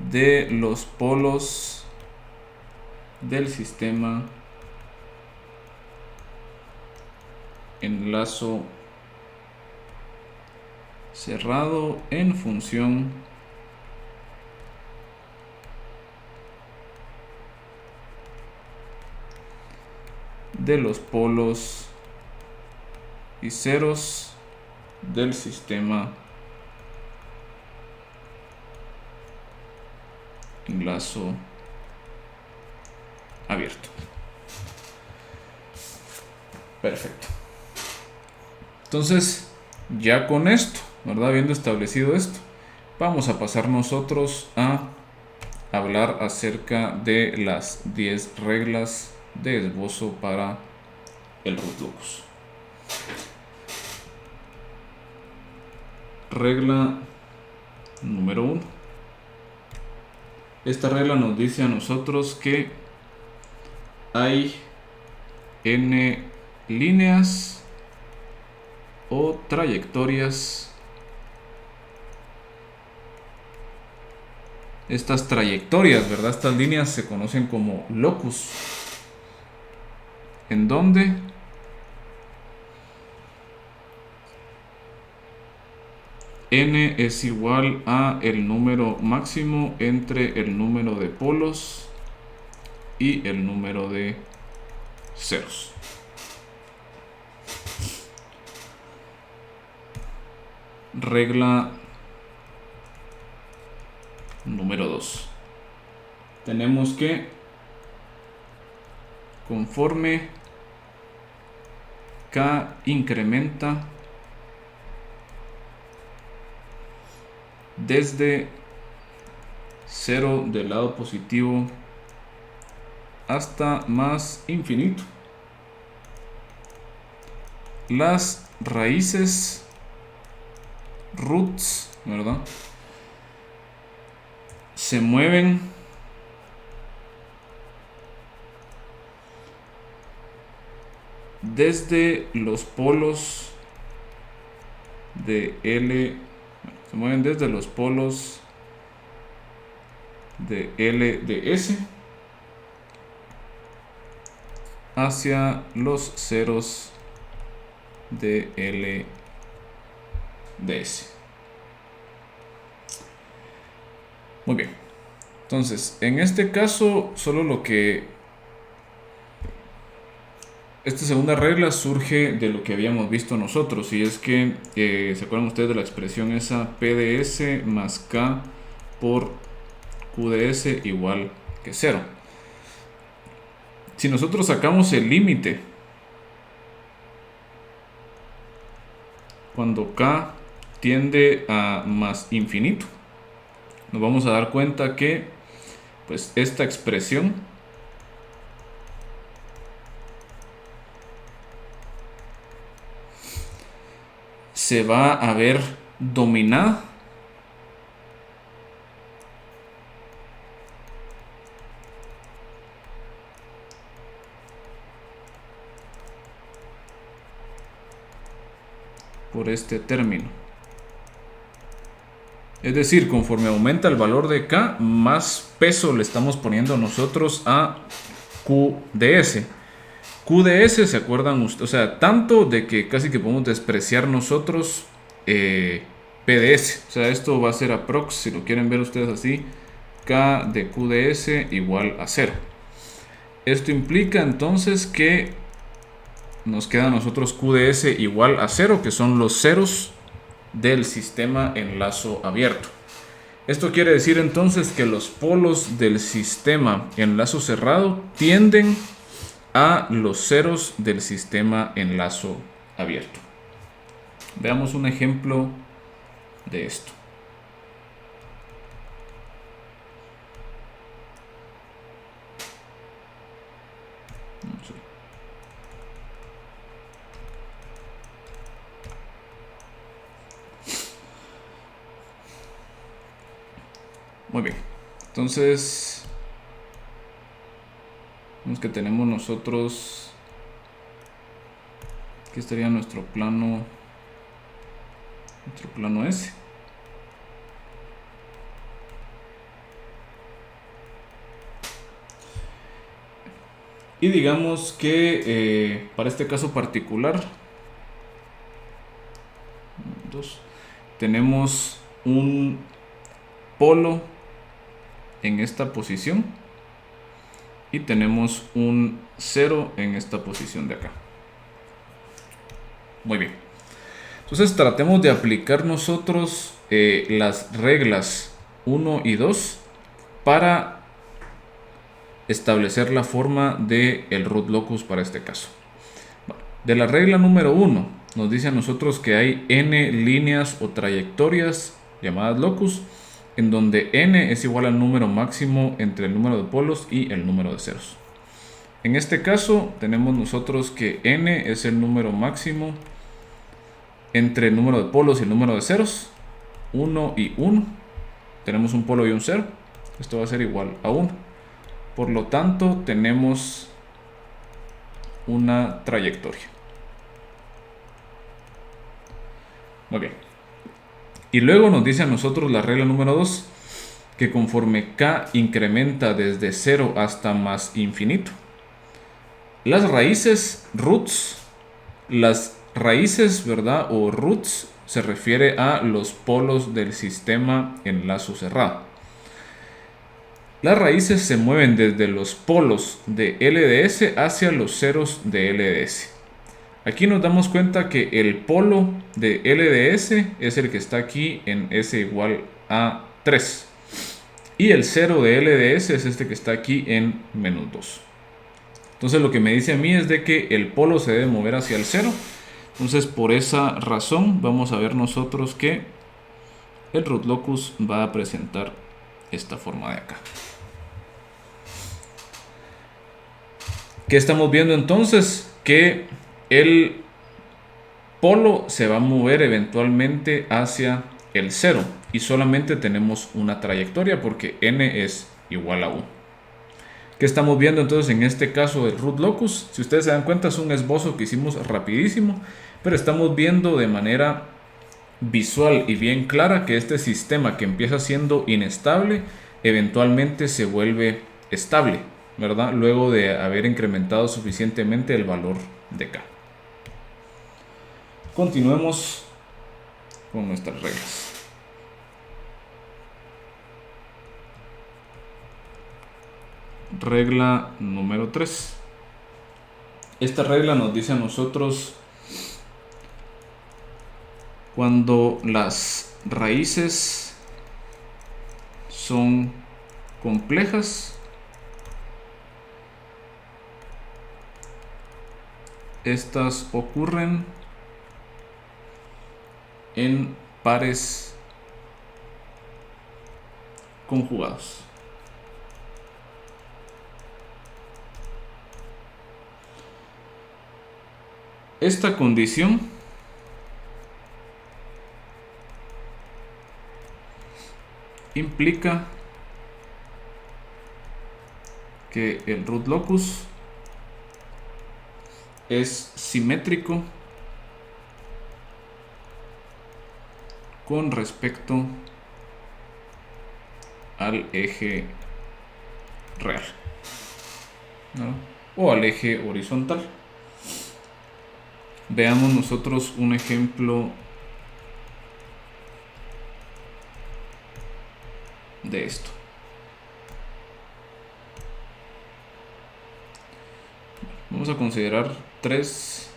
de los polos del sistema en lazo cerrado en función de los polos y ceros del sistema en lazo abierto. Perfecto. Entonces, ya con esto, ¿verdad? Habiendo establecido esto, vamos a pasar nosotros a hablar acerca de las 10 reglas de esbozo para el root locus. Regla número 1. Esta regla nos dice a nosotros que hay n líneas o trayectorias. Estas trayectorias, ¿verdad? Estas líneas se conocen como locus, en donde n es igual a el número máximo entre el número de polos y el número de ceros. Regla número 2. Tenemos que, conforme k incrementa desde 0 del lado positivo hasta más infinito, las raíces roots, ¿verdad?, se mueven desde los polos de L, se mueven desde los polos de L de S hacia los ceros de L de S. Muy bien. Entonces, en este caso, solo lo que... Esta segunda regla surge de lo que habíamos visto nosotros, y es que, ¿se acuerdan ustedes de la expresión esa P de S más K por Q de S igual que 0? Si nosotros sacamos el límite cuando K tiende a más infinito, nos vamos a dar cuenta que pues esta expresión se va a ver dominada por este término. Es decir, conforme aumenta el valor de K, más peso le estamos poniendo nosotros a Q de S. Q de S, ¿se acuerdan ustedes? O sea, tanto de que casi que podemos despreciar nosotros P de S. O sea, esto va a ser aprox, si lo quieren ver ustedes así, K de Q de S igual a 0. Esto implica entonces que nos queda a nosotros Q de S igual a 0, que son los ceros del sistema en lazo abierto. Esto quiere decir entonces que los polos del sistema en lazo cerrado tienden a los ceros del sistema en lazo abierto. Veamos un ejemplo de esto. Muy bien, entonces vemos que tenemos nosotros, aquí estaría nuestro plano S. Y digamos que para este caso particular, tenemos un polo en esta posición y tenemos un 0 en esta posición de acá. Muy bien. Entonces tratemos de aplicar nosotros las reglas 1 y 2 para establecer la forma del root locus para este caso. De la regla número 1 nos dice a nosotros que hay n líneas o trayectorias llamadas locus, en donde n es igual al número máximo entre el número de polos y el número de ceros. En este caso tenemos nosotros que n es el número máximo entre el número de polos y el número de ceros, 1 y 1. Tenemos un polo y un 0. Esto va a ser igual a 1. Por lo tanto, tenemos una trayectoria. Muy bien. Y luego nos dice a nosotros la regla número 2, que conforme k incrementa desde 0 hasta más infinito, las raíces roots, las raíces, ¿verdad? O roots se refiere a los polos del sistema en lazo cerrado. Las raíces se mueven desde los polos de LDS hacia los ceros de LDS. Aquí nos damos cuenta que el polo de LDS es el que está aquí en S igual a 3. Y el cero de LDS es este que está aquí en menos 2. Entonces lo que me dice a mí es de que el polo se debe mover hacia el 0. Entonces por esa razón vamos a ver nosotros que el root locus va a presentar esta forma de acá. ¿Qué estamos viendo entonces? Que el polo se va a mover eventualmente hacia el 0 y solamente tenemos una trayectoria porque n es igual a 1. ¿Qué estamos viendo entonces en este caso del root locus? Si ustedes se dan cuenta, es un esbozo que hicimos rapidísimo, pero estamos viendo de manera visual y bien clara que este sistema que empieza siendo inestable eventualmente se vuelve estable, ¿verdad? Luego de haber incrementado suficientemente el valor de k. Continuemos con nuestras reglas. Regla número 3. Esta regla nos dice a nosotros cuando las raíces son complejas, estas ocurren en pares conjugados. Esta condición implica que el root locus es simétrico con respecto al eje real, ¿no? O al eje horizontal. Veamos nosotros un ejemplo de esto. Vamos a considerar tres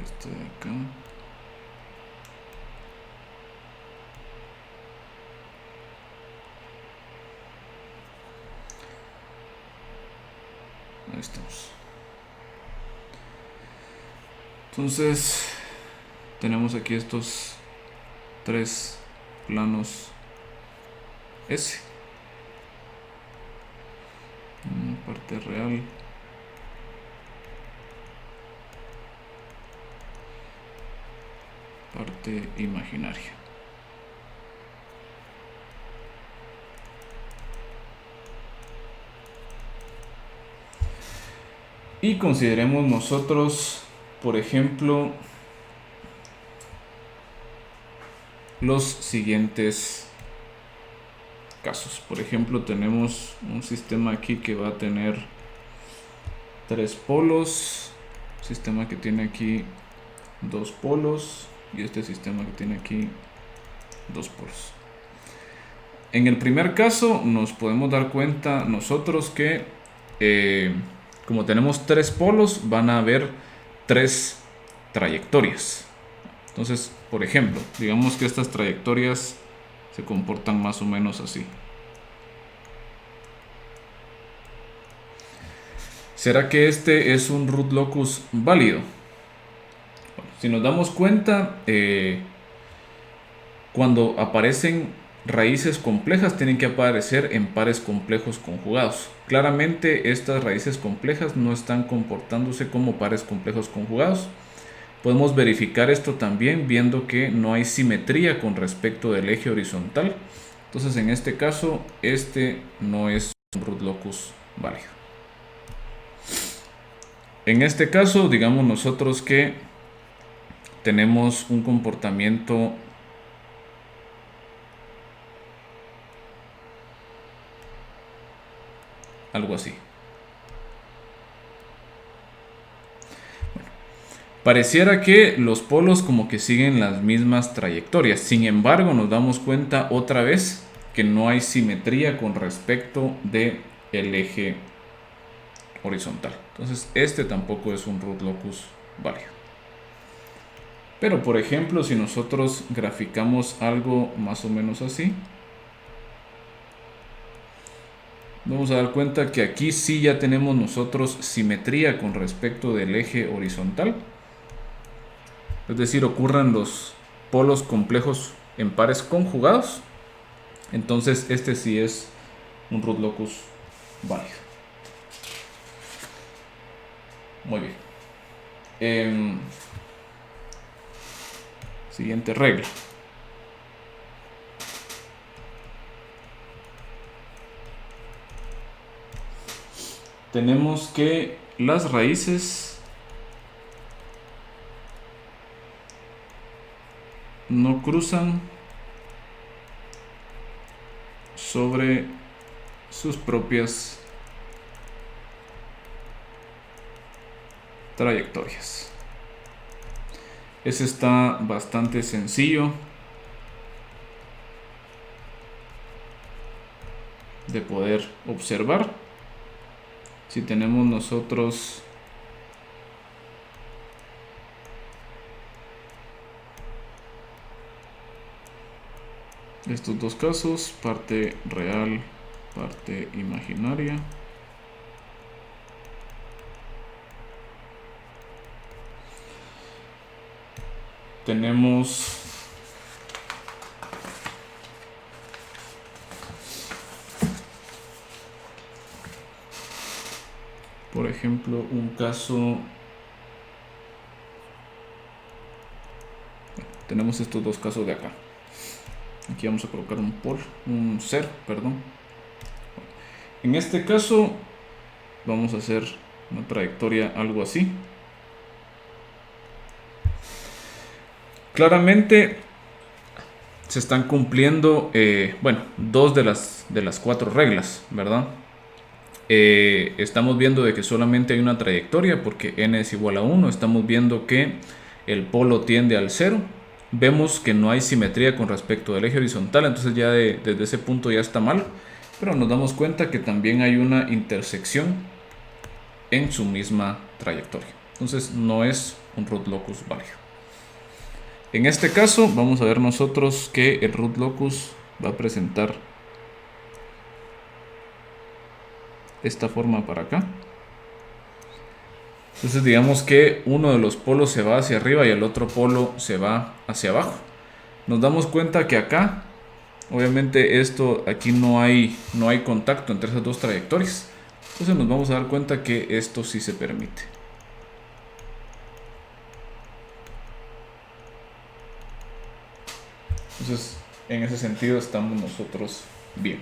este de acá. Ahí estamos. Entonces tenemos aquí estos tres planos S. parte real, parte imaginaria. Y consideremos nosotros, por ejemplo, los siguientes casos. Por ejemplo, tenemos un sistema aquí que va a tener 3 polos, sistema que tiene aquí 2 polos y este sistema que tiene aquí 2 polos. En el primer caso nos podemos dar cuenta nosotros que como tenemos 3 polos, van a haber 3 trayectorias. Entonces, por ejemplo, digamos que estas trayectorias se comportan más o menos así. ¿Será que este es un root locus válido? Bueno, si nos damos cuenta, cuando aparecen raíces complejas tienen que aparecer en pares complejos conjugados. Claramente estas raíces complejas no están comportándose como pares complejos conjugados. Podemos verificar esto también viendo que no hay simetría con respecto del eje horizontal. Entonces en este caso este no es un root locus válido. En este caso digamos nosotros que tenemos un comportamiento algo así. Bueno, pareciera que los polos como que siguen las mismas trayectorias. Sin embargo, nos damos cuenta otra vez que no hay simetría con respecto del eje horizontal. Entonces, este tampoco es un root locus válido. Pero, por ejemplo, si nosotros graficamos algo más o menos así, vamos a dar cuenta que aquí sí ya tenemos nosotros simetría con respecto del eje horizontal. Es decir, ocurren los polos complejos en pares conjugados. Entonces este sí es un root locus válido. Muy bien. Siguiente regla. Tenemos que las raíces no cruzan sobre sus propias trayectorias. Ese está bastante sencillo de poder observar. Si tenemos nosotros estos dos casos, parte real, parte imaginaria, tenemos por ejemplo un caso, tenemos estos dos casos de acá. Aquí vamos a colocar un ser, perdón. En este caso vamos a hacer una trayectoria algo así. Claramente se están cumpliendo, dos de las 4 reglas, ¿verdad? Estamos viendo de que solamente hay una trayectoria porque n es igual a 1. Estamos viendo que el polo tiende al 0. Vemos que no hay simetría con respecto del eje horizontal, entonces ya desde ese punto ya está mal. Pero nos damos cuenta que también hay una intersección en su misma trayectoria. Entonces no es un root locus válido. En este caso vamos a ver nosotros que el root locus va a presentar esta forma para acá. Entonces digamos que uno de los polos se va hacia arriba y el otro polo se va hacia abajo. Nos damos cuenta que acá, obviamente aquí no hay contacto entre esas dos trayectorias. Entonces nos vamos a dar cuenta que esto sí se permite. Entonces, en ese sentido estamos nosotros bien.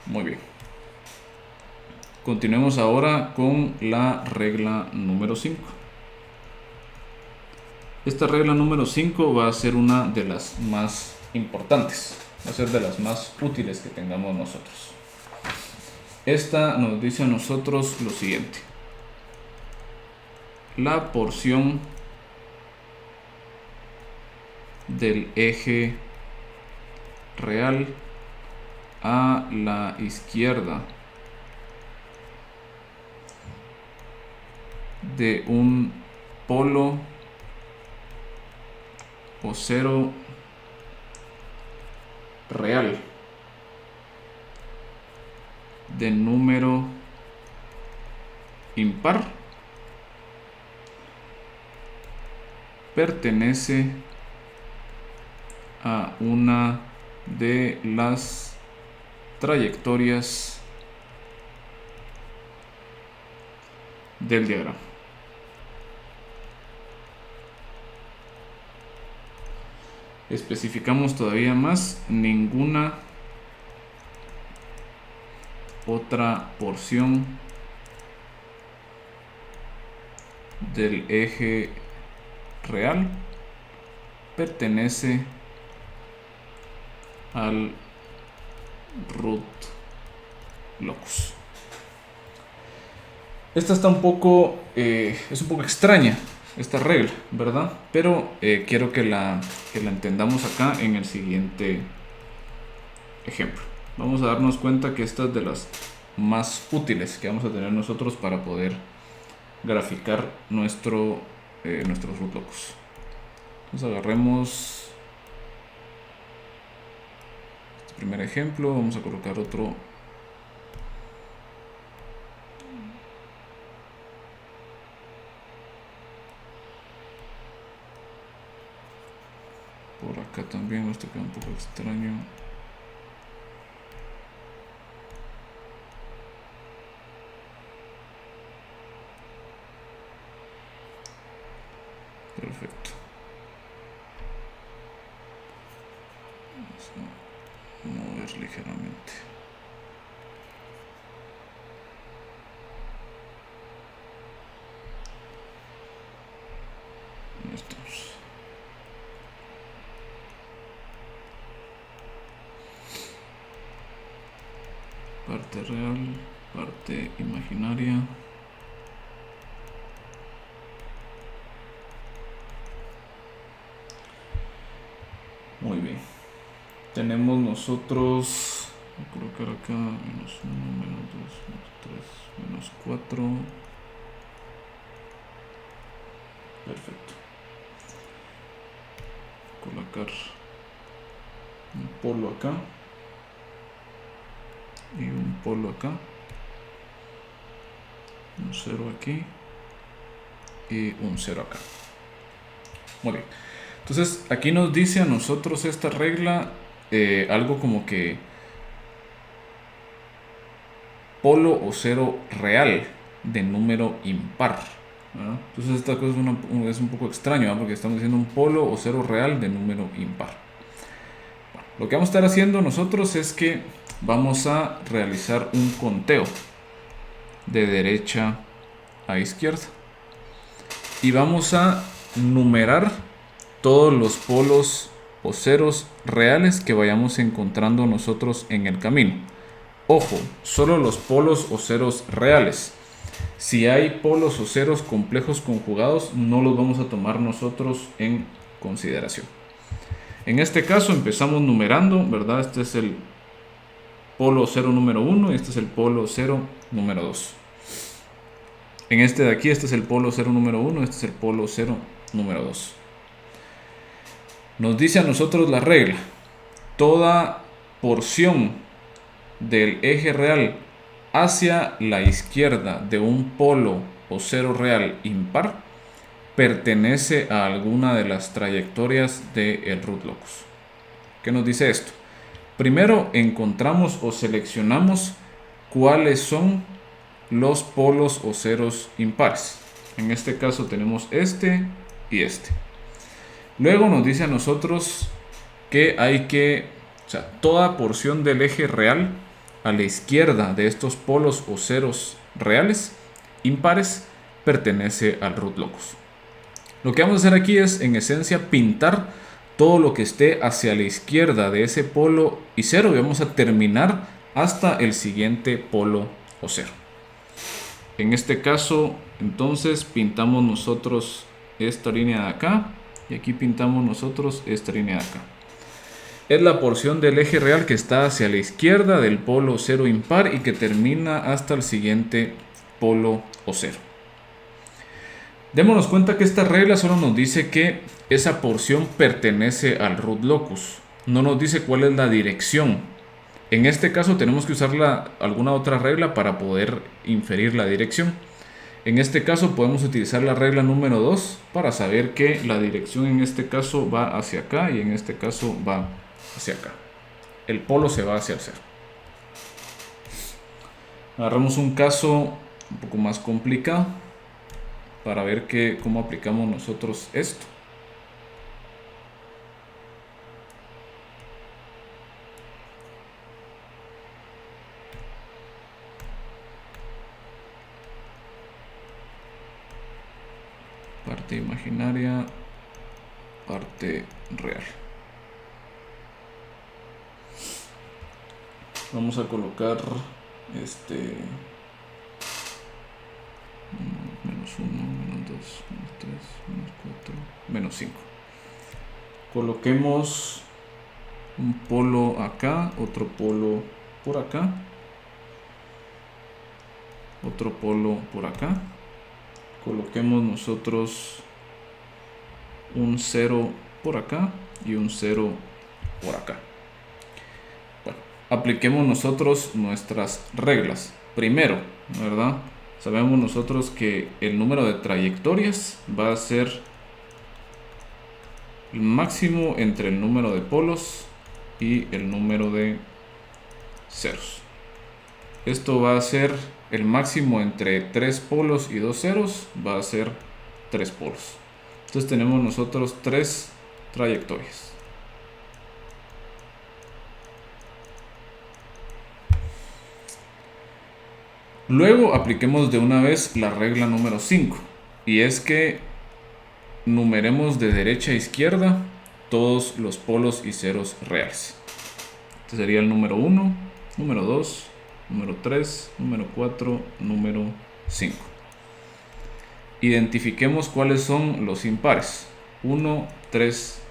Muy bien. Continuemos ahora con la regla número 5. Esta regla número 5 va a ser una de las más importantes. Va a ser de las más útiles que tengamos nosotros. Esta nos dice a nosotros lo siguiente. La porción del eje real a la izquierda de un polo o cero real de número impar pertenece a una de las trayectorias del diagrama. Especificamos todavía más: ninguna otra porción del eje real pertenece al root locus. Esta está un poco, es un poco extraña esta regla, ¿verdad? Pero quiero que la entendamos acá en el siguiente ejemplo. Vamos a darnos cuenta que esta es de las más útiles que vamos a tener nosotros para poder graficar nuestros root locus. Entonces agarremos este primer ejemplo, vamos a colocar otro por acá también. Esto queda un poco extraño. Perfecto. Vamos a mover ligeramente. Ahí estamos. Parte real, parte imaginaria. Muy bien. Tenemos nosotros, voy a colocar acá menos 1, menos 2, menos 3, menos 4. Perfecto. Colocar un polo acá y un polo acá, un 0 aquí y un 0 acá. Muy bien. Entonces aquí nos dice a nosotros esta regla algo como que polo o cero real de número impar, ¿verdad? Entonces esta cosa es un poco extraño, ¿verdad? Porque estamos diciendo un polo o cero real de número impar. Bueno, lo que vamos a estar haciendo nosotros es que vamos a realizar un conteo de derecha a izquierda y vamos a numerar todos los polos o ceros reales que vayamos encontrando nosotros en el camino. Ojo, solo los polos o ceros reales. Si hay polos o ceros complejos conjugados, no los vamos a tomar nosotros en consideración. En este caso empezamos numerando, ¿verdad? Este es el polo cero número 1 y este es el polo cero número 2. En este de aquí, este es el polo cero número 1, este es el polo cero número 2. Nos dice a nosotros la regla: toda porción del eje real hacia la izquierda de un polo o cero real impar pertenece a alguna de las trayectorias del root locus. ¿Qué nos dice esto? Primero encontramos o seleccionamos cuáles son los polos o ceros impares. En este caso tenemos este y este. Luego nos dice a nosotros que hay que, o sea, toda porción del eje real a la izquierda de estos polos o ceros reales impares pertenece al root locus. Lo que vamos a hacer aquí es, en esencia, pintar todo lo que esté hacia la izquierda de ese polo y cero, y vamos a terminar hasta el siguiente polo o cero. En este caso, entonces, pintamos nosotros esta línea de acá, y aquí pintamos nosotros esta línea de acá. Es la porción del eje real que está hacia la izquierda del polo cero impar y que termina hasta el siguiente polo o cero. Démonos cuenta que esta regla solo nos dice que esa porción pertenece al root locus. No nos dice cuál es la dirección. En este caso tenemos que usar alguna otra regla para poder inferir la dirección. En este caso podemos utilizar la regla número 2 para saber que la dirección en este caso va hacia acá y en este caso va hacia acá. El polo se va hacia el cero. Agarramos un caso un poco más complicado para ver cómo aplicamos nosotros esto. Parte imaginaria, parte real. Vamos a colocar menos 1, menos 2, menos 3, menos 4, menos 5. Coloquemos un polo acá, otro polo por acá, otro polo por acá. Coloquemos nosotros un 0 por acá y un 0 por acá. Bueno, apliquemos nosotros nuestras reglas. Primero, ¿verdad? Sabemos nosotros que el número de trayectorias va a ser el máximo entre el número de polos y el número de ceros. Esto va a ser el máximo entre 3 polos y 2 ceros, va a ser 3 polos. Entonces tenemos nosotros 3 trayectorias. Luego apliquemos de una vez la regla número 5, y es que numeremos de derecha a izquierda todos los polos y ceros reales. Este sería el número 1, número 2, número 3, número 4, número 5. Identifiquemos cuáles son los impares, 1, 3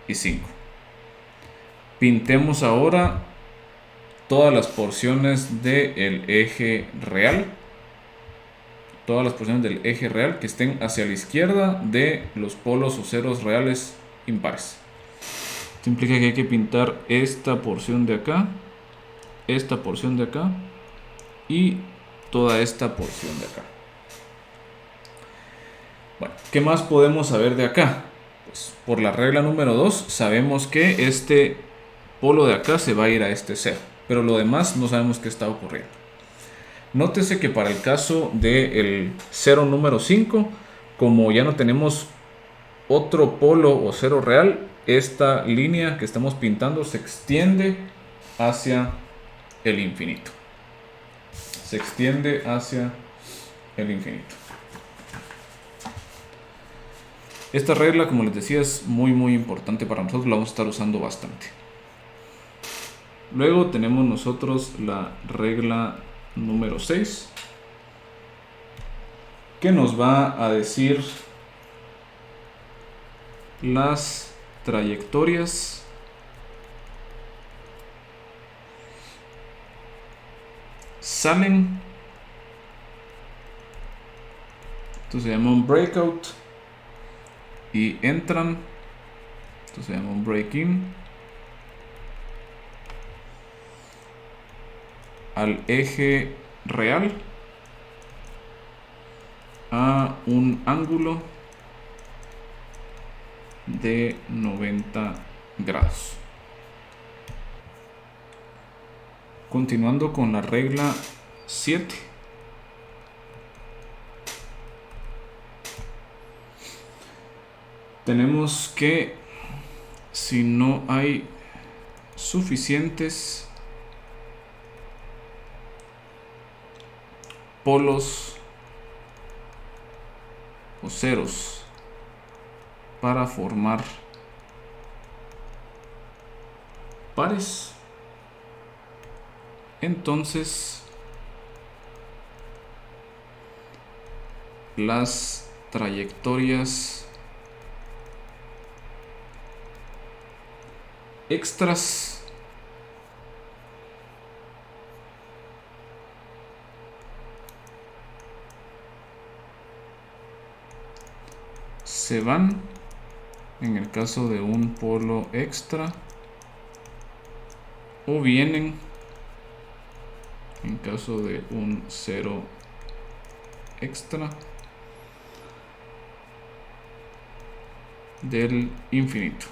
y 5. Pintemos ahora todas las porciones del eje real. Todas las porciones del eje real que estén hacia la izquierda de los polos o ceros reales impares. Esto implica que hay que pintar esta porción de acá, esta porción de acá y toda esta porción de acá. Bueno, ¿qué más podemos saber de acá? Pues por la regla número 2 sabemos que este polo de acá se va a ir a este cero, pero lo demás no sabemos qué está ocurriendo. Nótese que para el caso del cero número 5, como ya no tenemos otro polo o cero real, esta línea que estamos pintando se extiende hacia el infinito. Se extiende hacia el infinito. Esta regla, como les decía, es muy importante para nosotros, la vamos a estar usando bastante. Luego tenemos nosotros la regla número 6, que nos va a decir las trayectorias salen, esto se llama un breakout, y entran, esto se llama un break-in, al eje real a un ángulo de 90 grados. Continuando con la regla 7. Tenemos que si no hay suficientes polos o ceros para formar pares, entonces las trayectorias extras se van en el caso de un polo extra o vienen en caso de un cero extra del infinito.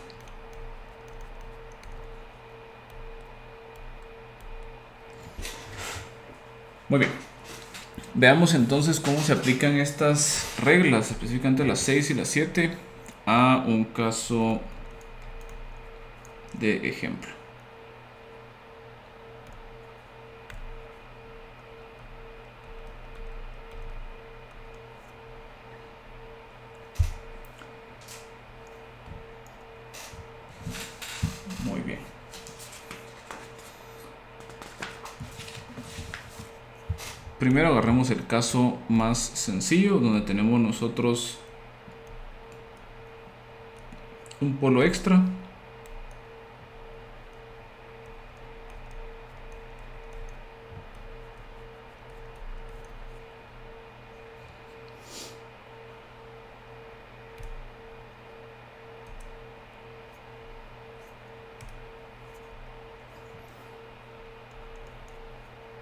Muy bien. Veamos entonces cómo se aplican estas reglas, específicamente las 6 y las 7, a un caso de ejemplo. Muy bien. Primero agarremos el caso más sencillo, donde tenemos nosotros un polo extra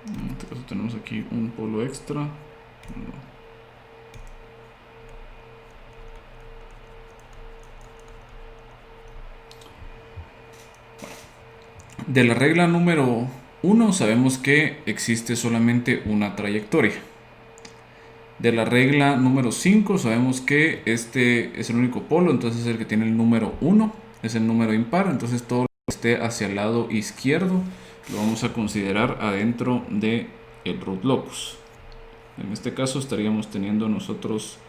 en este caso tenemos aquí un polo extra. De la regla número 1 sabemos que existe solamente una trayectoria. De la regla número 5 sabemos que este es el único polo, entonces es el que tiene el número 1, es el número impar, entonces todo lo que esté hacia el lado izquierdo lo vamos a considerar adentro de el root locus. En este caso estaríamos teniendo nosotros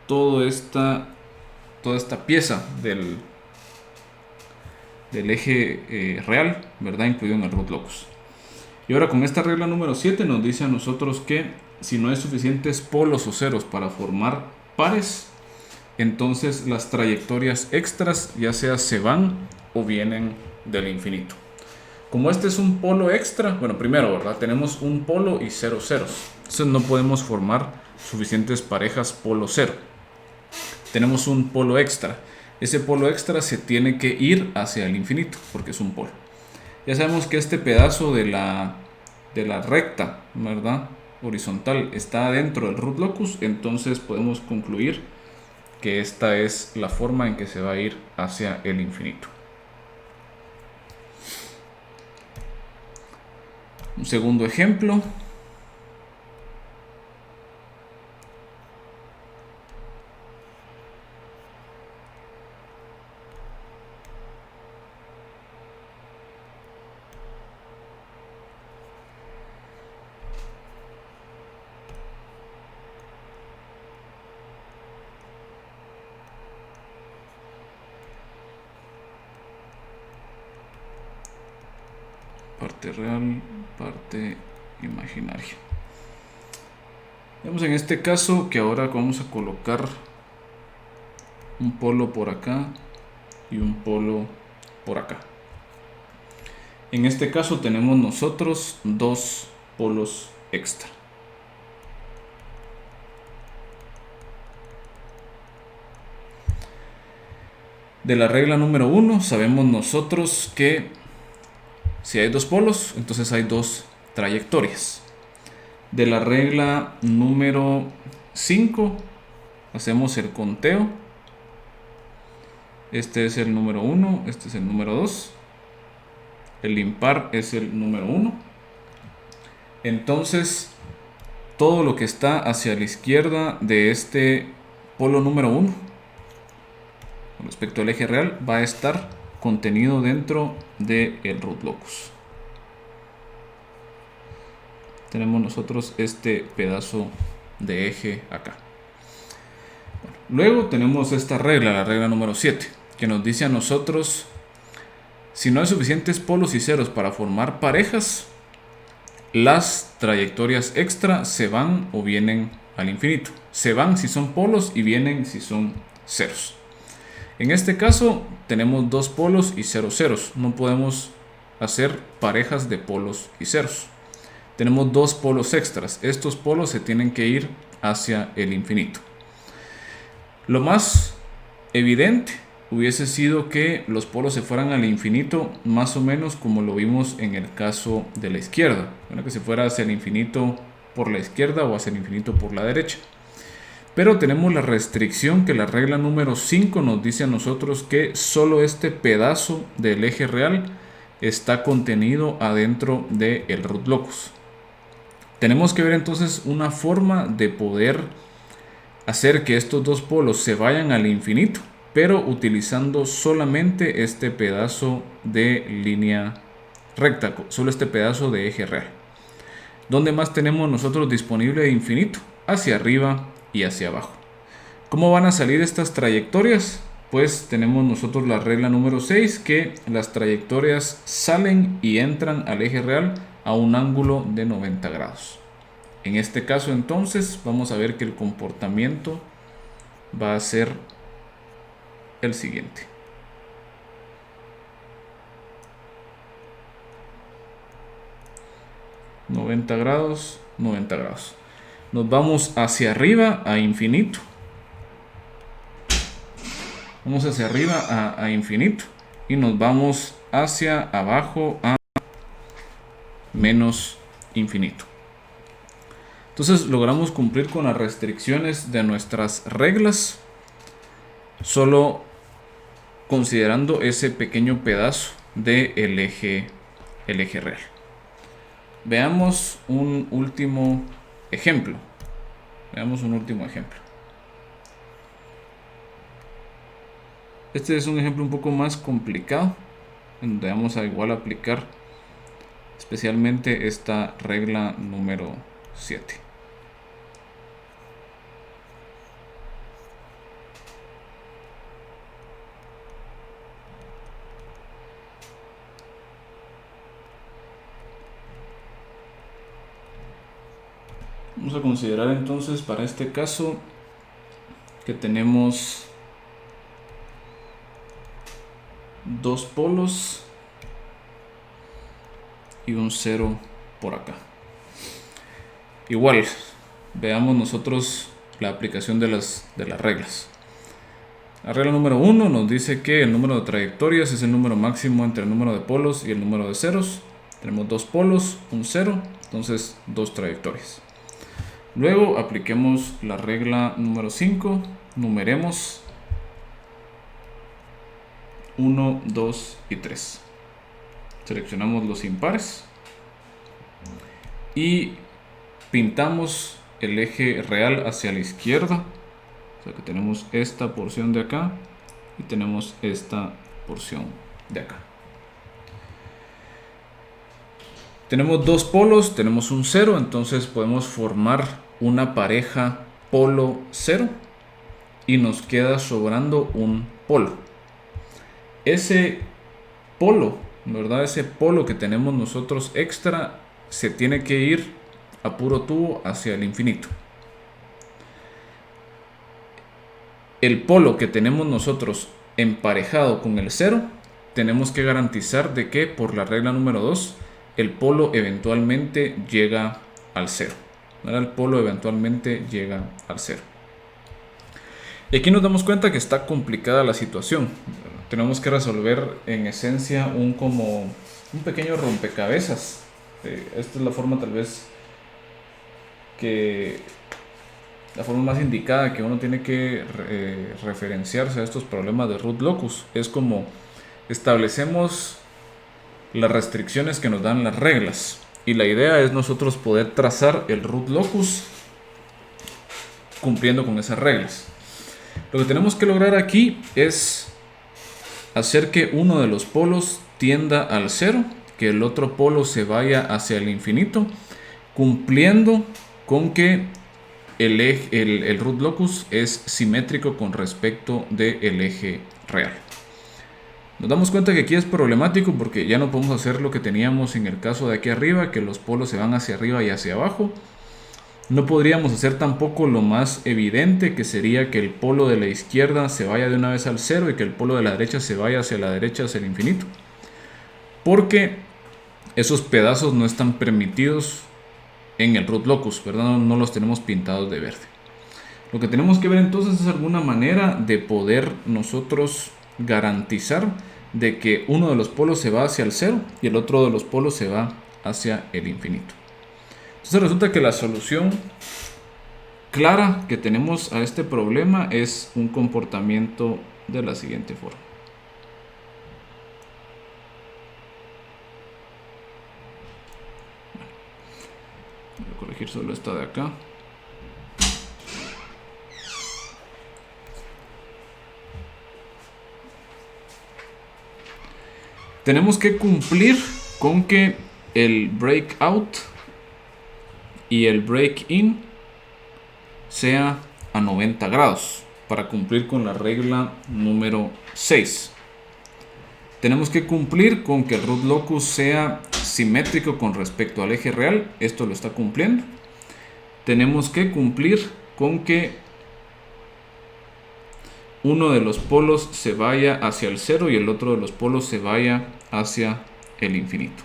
toda esta pieza del eje real, ¿verdad? Incluido en el root locus. Y ahora con esta regla número 7 nos dice a nosotros que si no hay suficientes polos o ceros para formar pares, entonces las trayectorias extras ya sea se van o vienen del infinito. Como este es un polo extra, bueno, primero, ¿verdad? Tenemos un polo y 0 ceros. Entonces no podemos formar suficientes parejas polo cero. Tenemos un polo extra. Ese polo extra se tiene que ir hacia el infinito porque es un polo. Ya sabemos que este pedazo de la recta, ¿verdad?, horizontal está dentro del root locus, entonces podemos concluir que esta es la forma en que se va a ir hacia el infinito. Un segundo ejemplo. Parte real, parte imaginaria. Vemos en este caso que ahora vamos a colocar un polo por acá y un polo por acá. En este caso tenemos nosotros dos polos extra. De la regla número 1 sabemos nosotros que si hay dos polos, entonces hay dos trayectorias. De la regla número 5 hacemos el conteo. Este es el número 1, este es el número 2. el impar es el número 1. Entonces, todo lo que está hacia la izquierda de este polo número 1, con respecto al eje real, va a estar contenido dentro del root locus. Tenemos nosotros este pedazo de eje acá. Luego tenemos esta regla, la regla número 7, que nos dice a nosotros: si no hay suficientes polos y ceros para formar parejas, las trayectorias extra se van o vienen al infinito. Se van si son polos y vienen si son ceros. En este caso tenemos dos polos y cero ceros. No podemos hacer parejas de polos y ceros. Tenemos dos polos extras. Estos polos se tienen que ir hacia el infinito. Lo más evidente hubiese sido que los polos se fueran al infinito, más o menos como lo vimos en el caso de la izquierda. Bueno, que se fuera hacia el infinito por la izquierda o hacia el infinito por la derecha. Pero tenemos la restricción que la regla número 5 nos dice a nosotros que solo este pedazo del eje real está contenido adentro del root locus. Tenemos que ver entonces una forma de poder hacer que estos dos polos se vayan al infinito, pero utilizando solamente este pedazo de línea recta, solo este pedazo de eje real. ¿Dónde más tenemos nosotros disponible de infinito? Hacia arriba y hacia abajo. ¿Cómo van a salir estas trayectorias? Pues tenemos nosotros la regla número 6, que las trayectorias salen y entran al eje real a un ángulo de 90 grados. En este caso entonces vamos a ver que el comportamiento va a ser el siguiente. ...90 grados, 90 grados. Nos vamos hacia arriba a infinito. Vamos hacia arriba a infinito. Y nos vamos hacia abajo a menos infinito. Entonces logramos cumplir con las restricciones de nuestras reglas, solo considerando ese pequeño pedazo del eje real. Veamos un último ejemplo. Este es un ejemplo un poco más complicado, en donde vamos a igual aplicar especialmente esta regla número 7. Vamos a considerar entonces para este caso que tenemos dos polos y un cero por acá. Igual, veamos nosotros la aplicación de las reglas. La regla número 1 nos dice que el número de trayectorias es el número máximo entre el número de polos y el número de ceros. Tenemos dos polos, un cero, entonces dos trayectorias. Luego apliquemos la regla número 5, numeremos 1, 2 y 3. Seleccionamos los impares y pintamos el eje real hacia la izquierda. O sea que tenemos esta porción de acá y tenemos esta porción de acá. Tenemos dos polos, tenemos un cero, entonces podemos formar una pareja polo cero y nos queda sobrando un polo. Ese polo, ¿verdad? Ese polo que tenemos nosotros extra se tiene que ir a puro tubo hacia el infinito. El polo que tenemos nosotros emparejado con el cero, tenemos que garantizar de que por la regla número 2 el polo eventualmente llega al cero. Ahora el polo eventualmente llega al cero. Y aquí nos damos cuenta que está complicada la situación. Tenemos que resolver en esencia un pequeño rompecabezas. Esta es la forma tal vez la forma más indicada que uno tiene que referenciarse a estos problemas de root locus. Es como establecemos las restricciones que nos dan las reglas. Y la idea es nosotros poder trazar el root locus cumpliendo con esas reglas. Lo que tenemos que lograr aquí es hacer que uno de los polos tienda al 0, que el otro polo se vaya hacia el infinito, cumpliendo con que el root locus es simétrico con respecto del eje real. Nos damos cuenta que aquí es problemático porque ya no podemos hacer lo que teníamos en el caso de aquí arriba, que los polos se van hacia arriba y hacia abajo. No podríamos hacer tampoco lo más evidente, que sería que el polo de la izquierda se vaya de una vez al 0 y que el polo de la derecha se vaya hacia la derecha, hacia el infinito, porque esos pedazos no están permitidos en el root locus, ¿verdad? No los tenemos pintados de verde. Lo que tenemos que ver entonces es alguna manera de poder nosotros garantizar de que uno de los polos se va hacia el 0 y el otro de los polos se va hacia el infinito. Entonces resulta que la solución clara que tenemos a este problema es un comportamiento de la siguiente forma. Voy a corregir solo esta de acá. Tenemos que cumplir con que el breakout y el break-in sea a 90 grados para cumplir con la regla número 6. Tenemos que cumplir con que el root locus sea simétrico con respecto al eje real. Esto lo está cumpliendo. Tenemos que cumplir con que uno de los polos se vaya hacia el 0 y el otro de los polos se vaya hacia el infinito.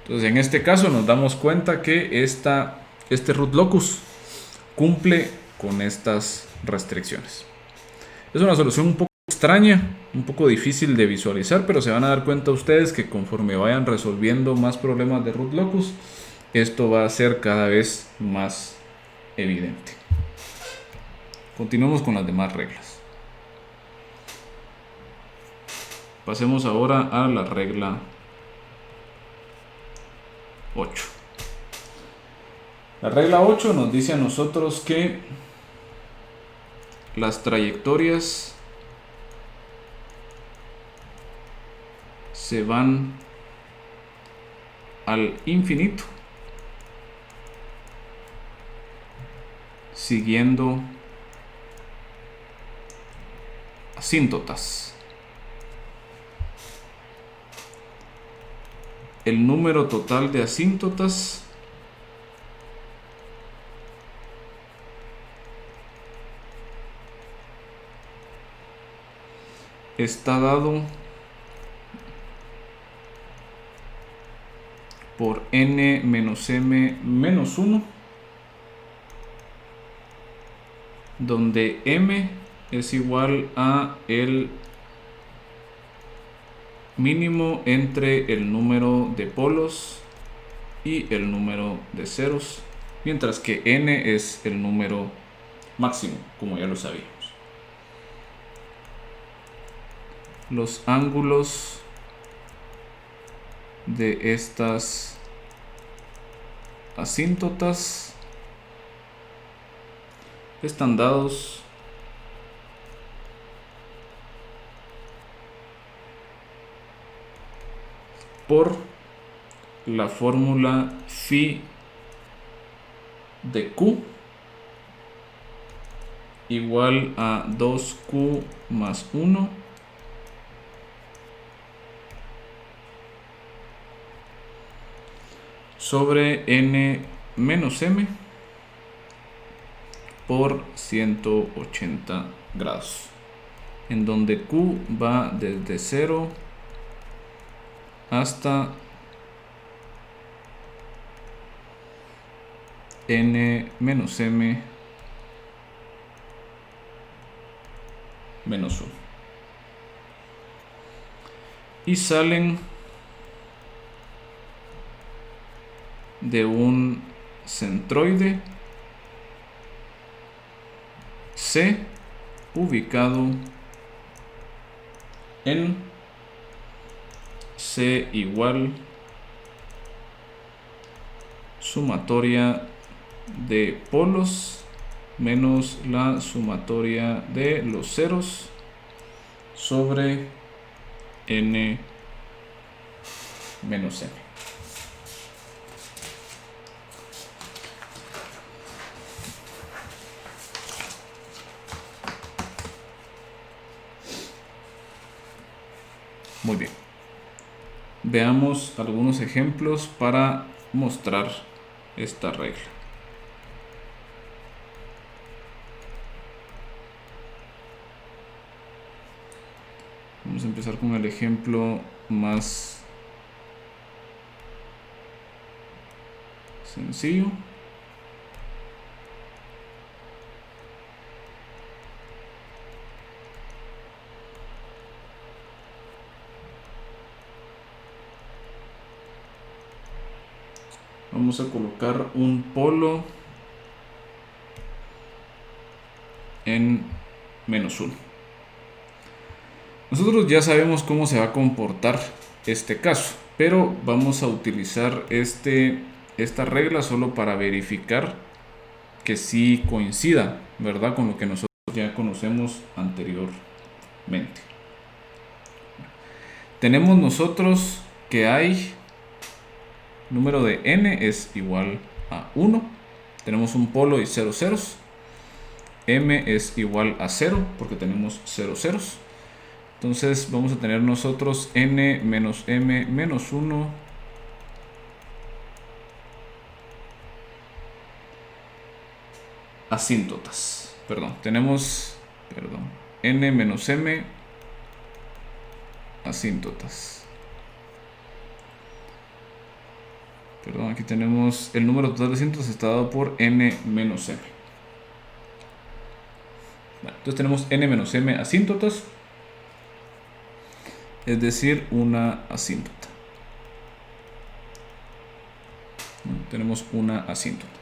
Entonces en este caso nos damos cuenta que este root locus cumple con estas restricciones. Es una solución un poco extraña, un poco difícil de visualizar, pero se van a dar cuenta ustedes que conforme vayan resolviendo más problemas de root locus, esto va a ser cada vez más evidente. Continuemos con las demás reglas. Pasemos ahora a la regla 8. La regla 8 nos dice a nosotros que las trayectorias se van al infinito siguiendo asíntotas. El número total de asíntotas está dado por n menos m menos 1, donde m es igual a el mínimo entre el número de polos y el número de ceros, mientras que n es el número máximo, como ya lo sabíamos. Los ángulos de estas asíntotas están dados por la fórmula phi de q igual a 2q más 1 sobre n menos m por 180 grados, en donde q va desde 0 hasta n menos m menos 1 y salen de un centroide C ubicado en C igual sumatoria de polos menos la sumatoria de los ceros sobre n menos m. Muy bien. Veamos algunos ejemplos para mostrar esta regla. Vamos a empezar con el ejemplo más sencillo. Vamos a colocar un polo en menos 1. Nosotros ya sabemos cómo se va a comportar este caso, pero vamos a utilizar esta regla solo para verificar que sí coincida, ¿verdad?, con lo que nosotros ya conocemos anteriormente. Tenemos nosotros que hay número de n es igual a 1. Tenemos un polo y 0 ceros. M es igual a 0 porque tenemos 0 ceros. Entonces vamos a tener nosotros n menos m menos 1 asíntotas. Tenemos n menos m asíntotas. Aquí tenemos el número total de asíntotas está dado por n menos m. Entonces tenemos n menos m asíntotas, es decir, una asíntota. Tenemos una asíntota.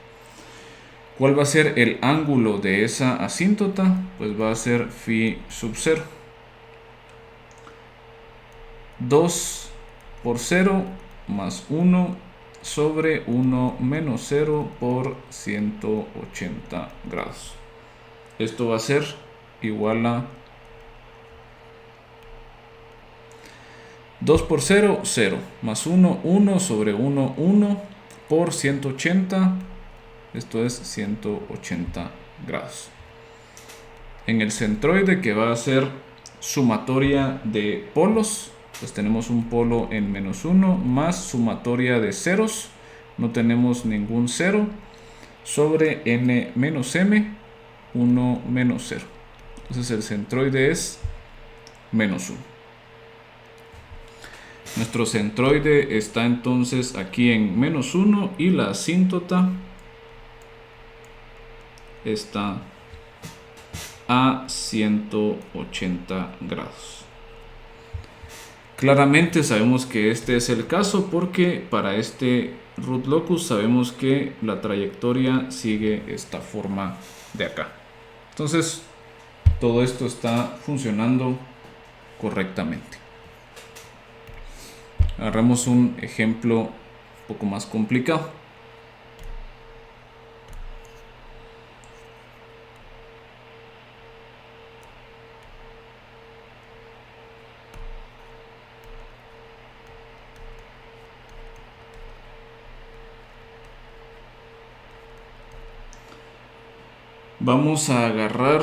¿Cuál va a ser el ángulo de esa asíntota? Pues va a ser phi sub 0. 2 por 0 más 1 sobre 1 menos 0 por 180 grados. Esto va a ser igual a 2 por 0, 0, más 1, 1 sobre 1, 1 por 180. Esto es 180 grados. En el centroide, que va a ser sumatoria de polos, pues tenemos un polo en menos 1 más sumatoria de ceros. No tenemos ningún cero sobre n menos m, 1 menos 0. Entonces el centroide es menos 1. Nuestro centroide está entonces aquí en menos 1 y la asíntota está a 180 grados. Claramente sabemos que este es el caso porque para este root locus sabemos que la trayectoria sigue esta forma de acá. Entonces todo esto está funcionando correctamente. Agarramos un ejemplo un poco más complicado. Vamos a agarrar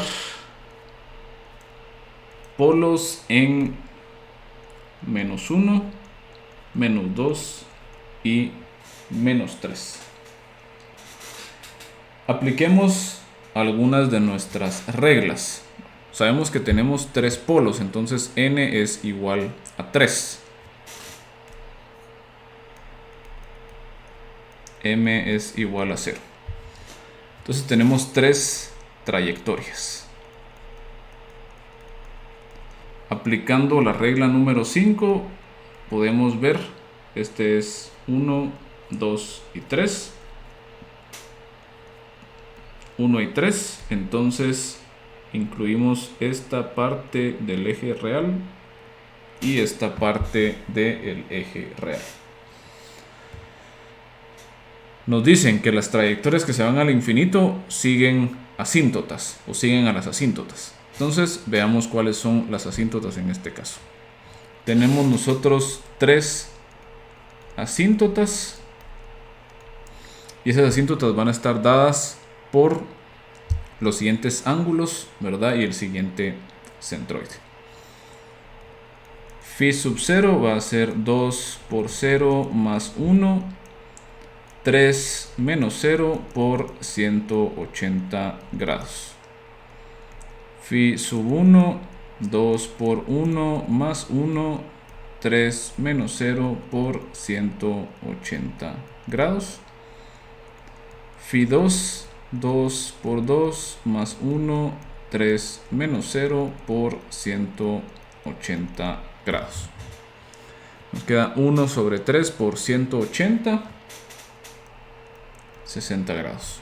polos en menos 1, menos 2 y menos 3. Apliquemos algunas de nuestras reglas. Sabemos que tenemos 3 polos, entonces n es igual a 3. M es igual a 0. Entonces tenemos 3 trayectorias. Aplicando la regla número 5, podemos ver, este es 1, 2 y 3. 1 y 3, entonces incluimos esta parte del eje real y esta parte del eje real. Nos dicen que las trayectorias que se van al infinito siguen asíntotas o siguen a las asíntotas. Entonces veamos cuáles son las asíntotas en este caso. Tenemos nosotros 3 asíntotas y esas asíntotas van a estar dadas por los siguientes ángulos, ¿verdad? Y el siguiente centroide. Phi sub 0 va a ser 2 por 0 más 1, 3 menos 0 por 180 grados. Phi sub 1, 2 por 1 más 1, 3 menos 0 por 180 grados. Phi 2, 2 por 2 más 1, 3 menos 0 por 180 grados. Nos queda 1 sobre 3 por 180, 60 grados.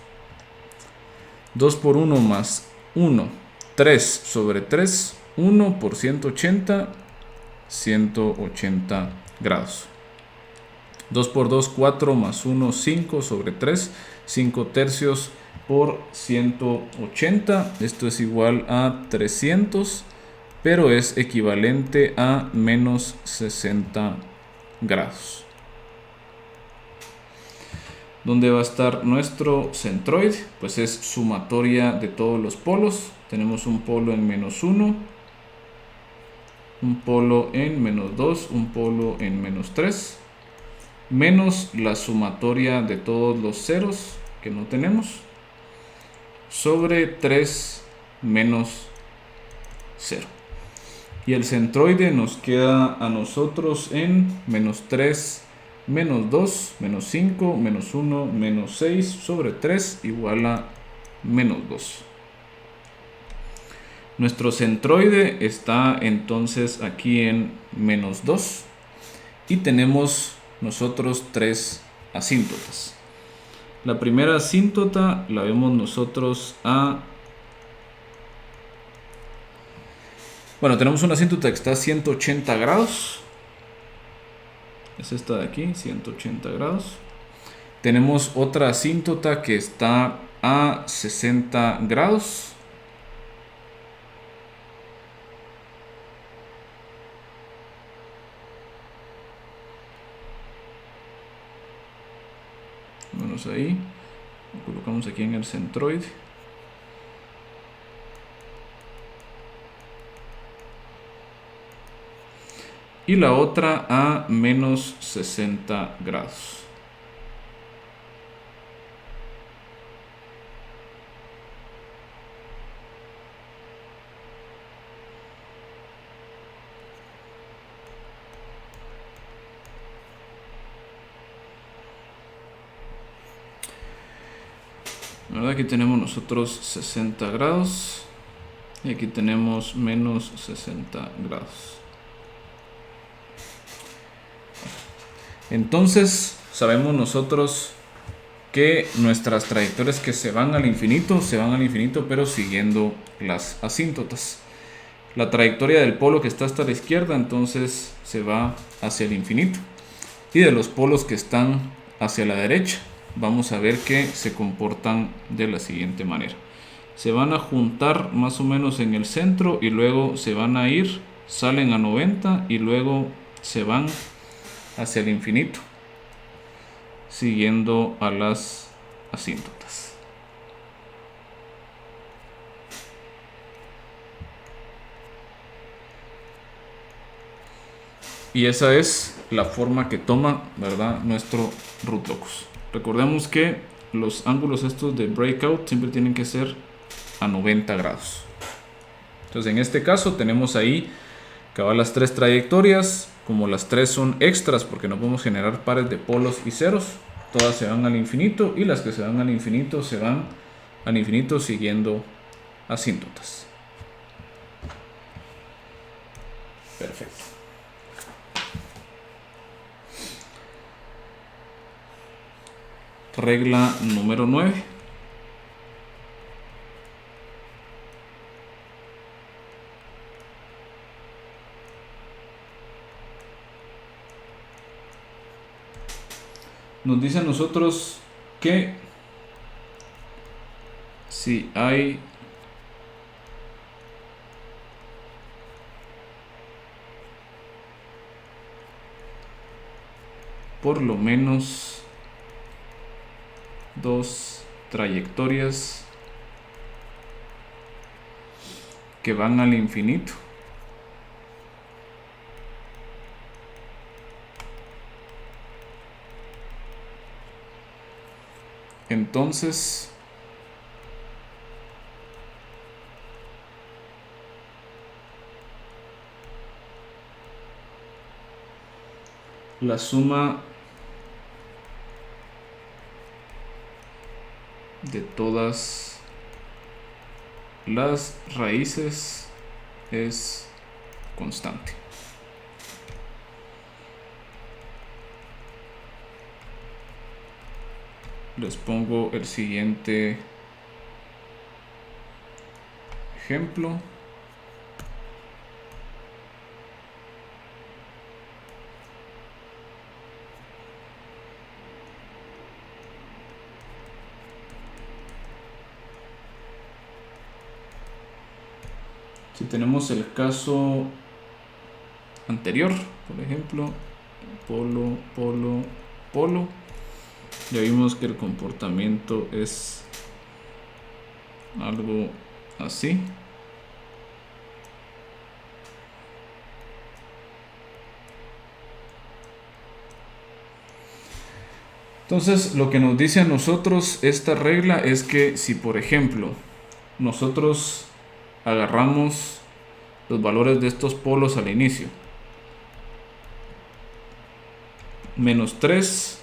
2 por 1 más 1, 3 sobre 3, 1 por 180, 180 grados. 2 por 2, 4 más 1, 5 sobre 3, 5 tercios por 180. Esto es igual a 300, pero es equivalente a menos 60 grados. ¿Dónde va a estar nuestro centroide? Pues es sumatoria de todos los polos. Tenemos un polo en menos 1, un polo en menos 2, un polo en menos 3, menos la sumatoria de todos los ceros que no tenemos, sobre 3 menos 0. Y el centroide nos queda a nosotros en menos 3, menos 2, menos 5, menos 1, menos 6 sobre 3 igual a menos 2. Nuestro centroide está entonces aquí en menos 2 y tenemos nosotros 3 asíntotas. La primera asíntota la vemos nosotros tenemos una asíntota que está a 180 grados. Es esta de aquí, 180 grados. Tenemos otra asíntota que está a 60 grados. Vamos ahí. Lo colocamos aquí en el centroide. Y la otra a menos 60 grados. ¿Verdad? Aquí tenemos nosotros 60 grados y aquí tenemos menos 60 grados. Entonces sabemos nosotros que nuestras trayectorias que se van al infinito, pero siguiendo las asíntotas. La trayectoria del polo que está hasta la izquierda entonces se va hacia el infinito, y de los polos que están hacia la derecha vamos a ver que se comportan de la siguiente manera. Se van a juntar más o menos en el centro y luego se van a ir, salen a 90 y luego se van hacia el infinito, siguiendo a las asíntotas. Y esa es la forma que toma, ¿verdad?, nuestro root locus. Recordemos que los ángulos estos de breakout siempre tienen que ser a 90 grados. Entonces en este caso tenemos ahí cabal las 3 trayectorias. Como las 3 son extras porque no podemos generar pares de polos y ceros, todas se van al infinito, y las que se van al infinito se van al infinito siguiendo asíntotas. Perfecto. Regla número 9. nos dice a nosotros que si hay por lo menos dos trayectorias que van al infinito, entonces la suma de todas las raíces es constante. Les pongo el siguiente ejemplo. Si tenemos el caso anterior, por ejemplo, polo, polo, polo, ya vimos que el comportamiento es algo así. Entonces, lo que nos dice a nosotros esta regla es que si, por ejemplo, nosotros agarramos los valores de estos polos al inicio, menos 3,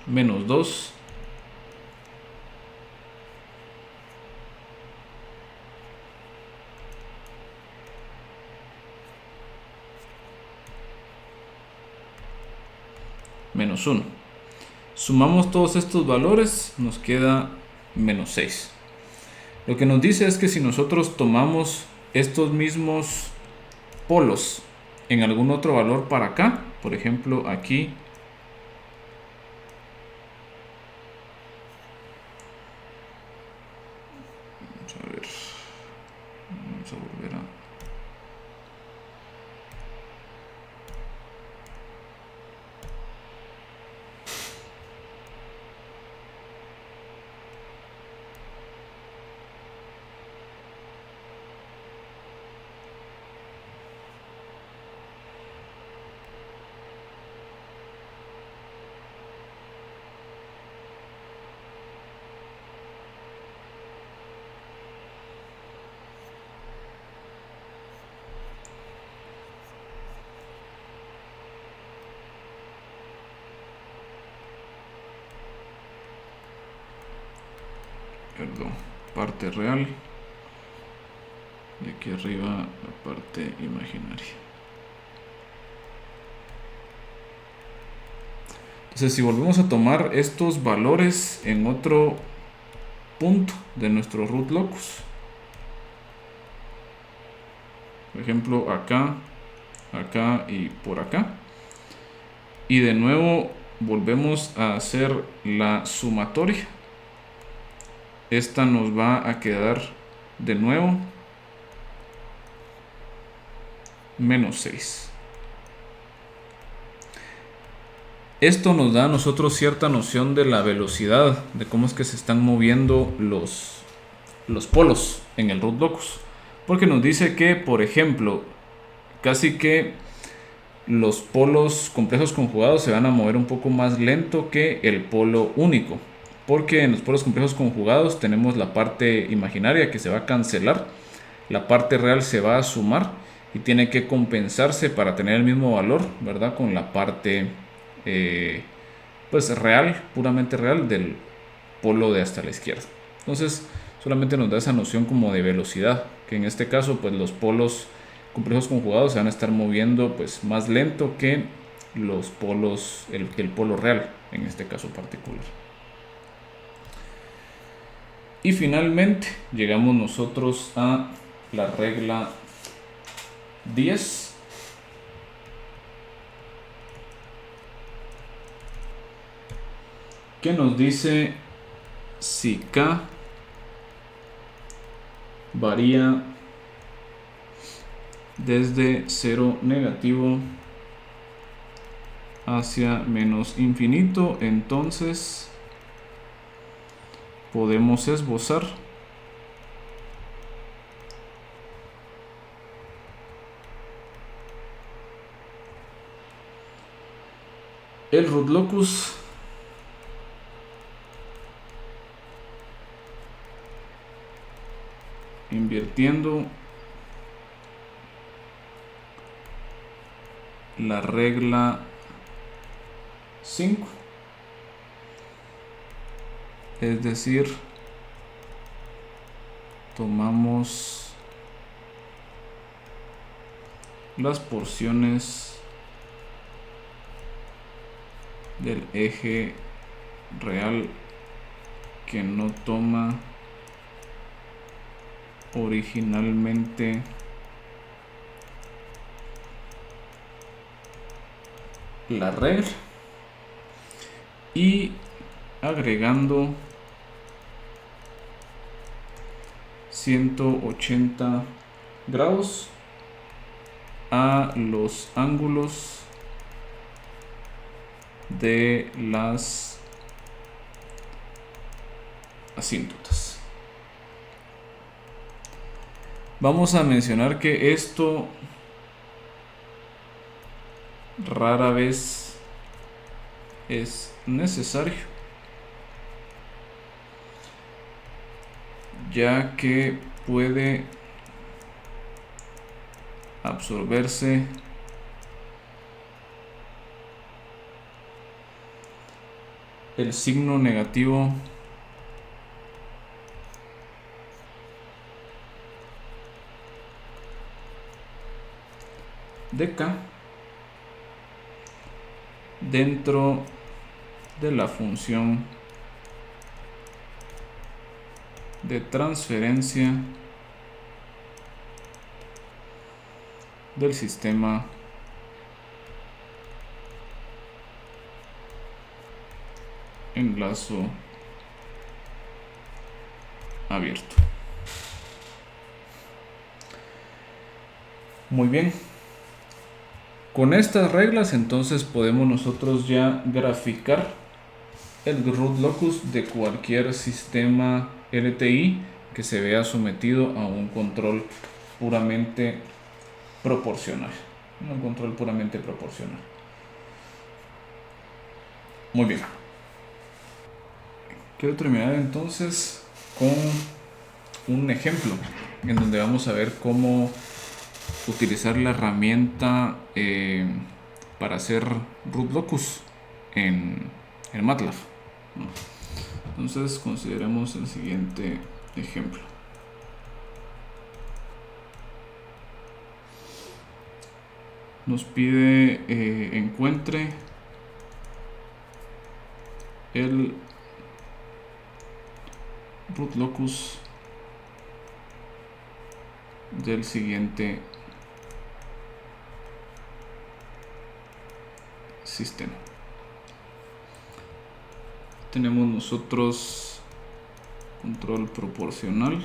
menos 2, menos 1. Sumamos todos estos valores, nos queda menos 6. Lo que nos dice es que si nosotros tomamos estos mismos polos en algún otro valor para acá, por ejemplo aquí, vamos a ver, vamos a volver a... Perdón, parte real y aquí arriba la parte imaginaria. Entonces, si volvemos a tomar estos valores en otro punto de nuestro root locus, por ejemplo acá, acá y por acá, y de nuevo volvemos a hacer la sumatoria, esta nos va a quedar de nuevo menos 6. Esto nos da a nosotros cierta noción de la velocidad, de cómo es que se están moviendo los polos en el root locus, porque nos dice que, por ejemplo, casi que los polos complejos conjugados se van a mover un poco más lento que el polo único, porque en los polos complejos conjugados tenemos la parte imaginaria que se va a cancelar, la parte real se va a sumar y tiene que compensarse para tener el mismo valor, ¿verdad? Con la parte pues real, puramente real del polo de hasta la izquierda. Entonces solamente nos da esa noción como de velocidad, que en este caso pues los polos complejos conjugados se van a estar moviendo pues más lento que los polos, el polo real en este caso particular. Y finalmente llegamos nosotros a la regla 10, que nos dice si K varía desde 0 negativo hacia menos infinito, entonces podemos esbozar el root locus invirtiendo la regla 5, es decir, tomamos las porciones del eje real que no toma originalmente la regla y agregando 180 grados a los ángulos de las asíntotas. Vamos a mencionar que esto rara vez es necesario, ya que puede absorberse el signo negativo de K dentro de la función de transferencia del sistema en lazo abierto. Muy bien. Con estas reglas entonces podemos nosotros ya graficar el root locus de cualquier sistema LTI que se vea sometido a un control puramente proporcional. Un control puramente proporcional. Muy bien. Quiero terminar entonces con un ejemplo en donde vamos a ver cómo utilizar la herramienta para hacer root locus en MATLAB. Entonces consideremos el siguiente ejemplo. Nos pide encuentre el root locus del siguiente sistema. Tenemos nosotros control proporcional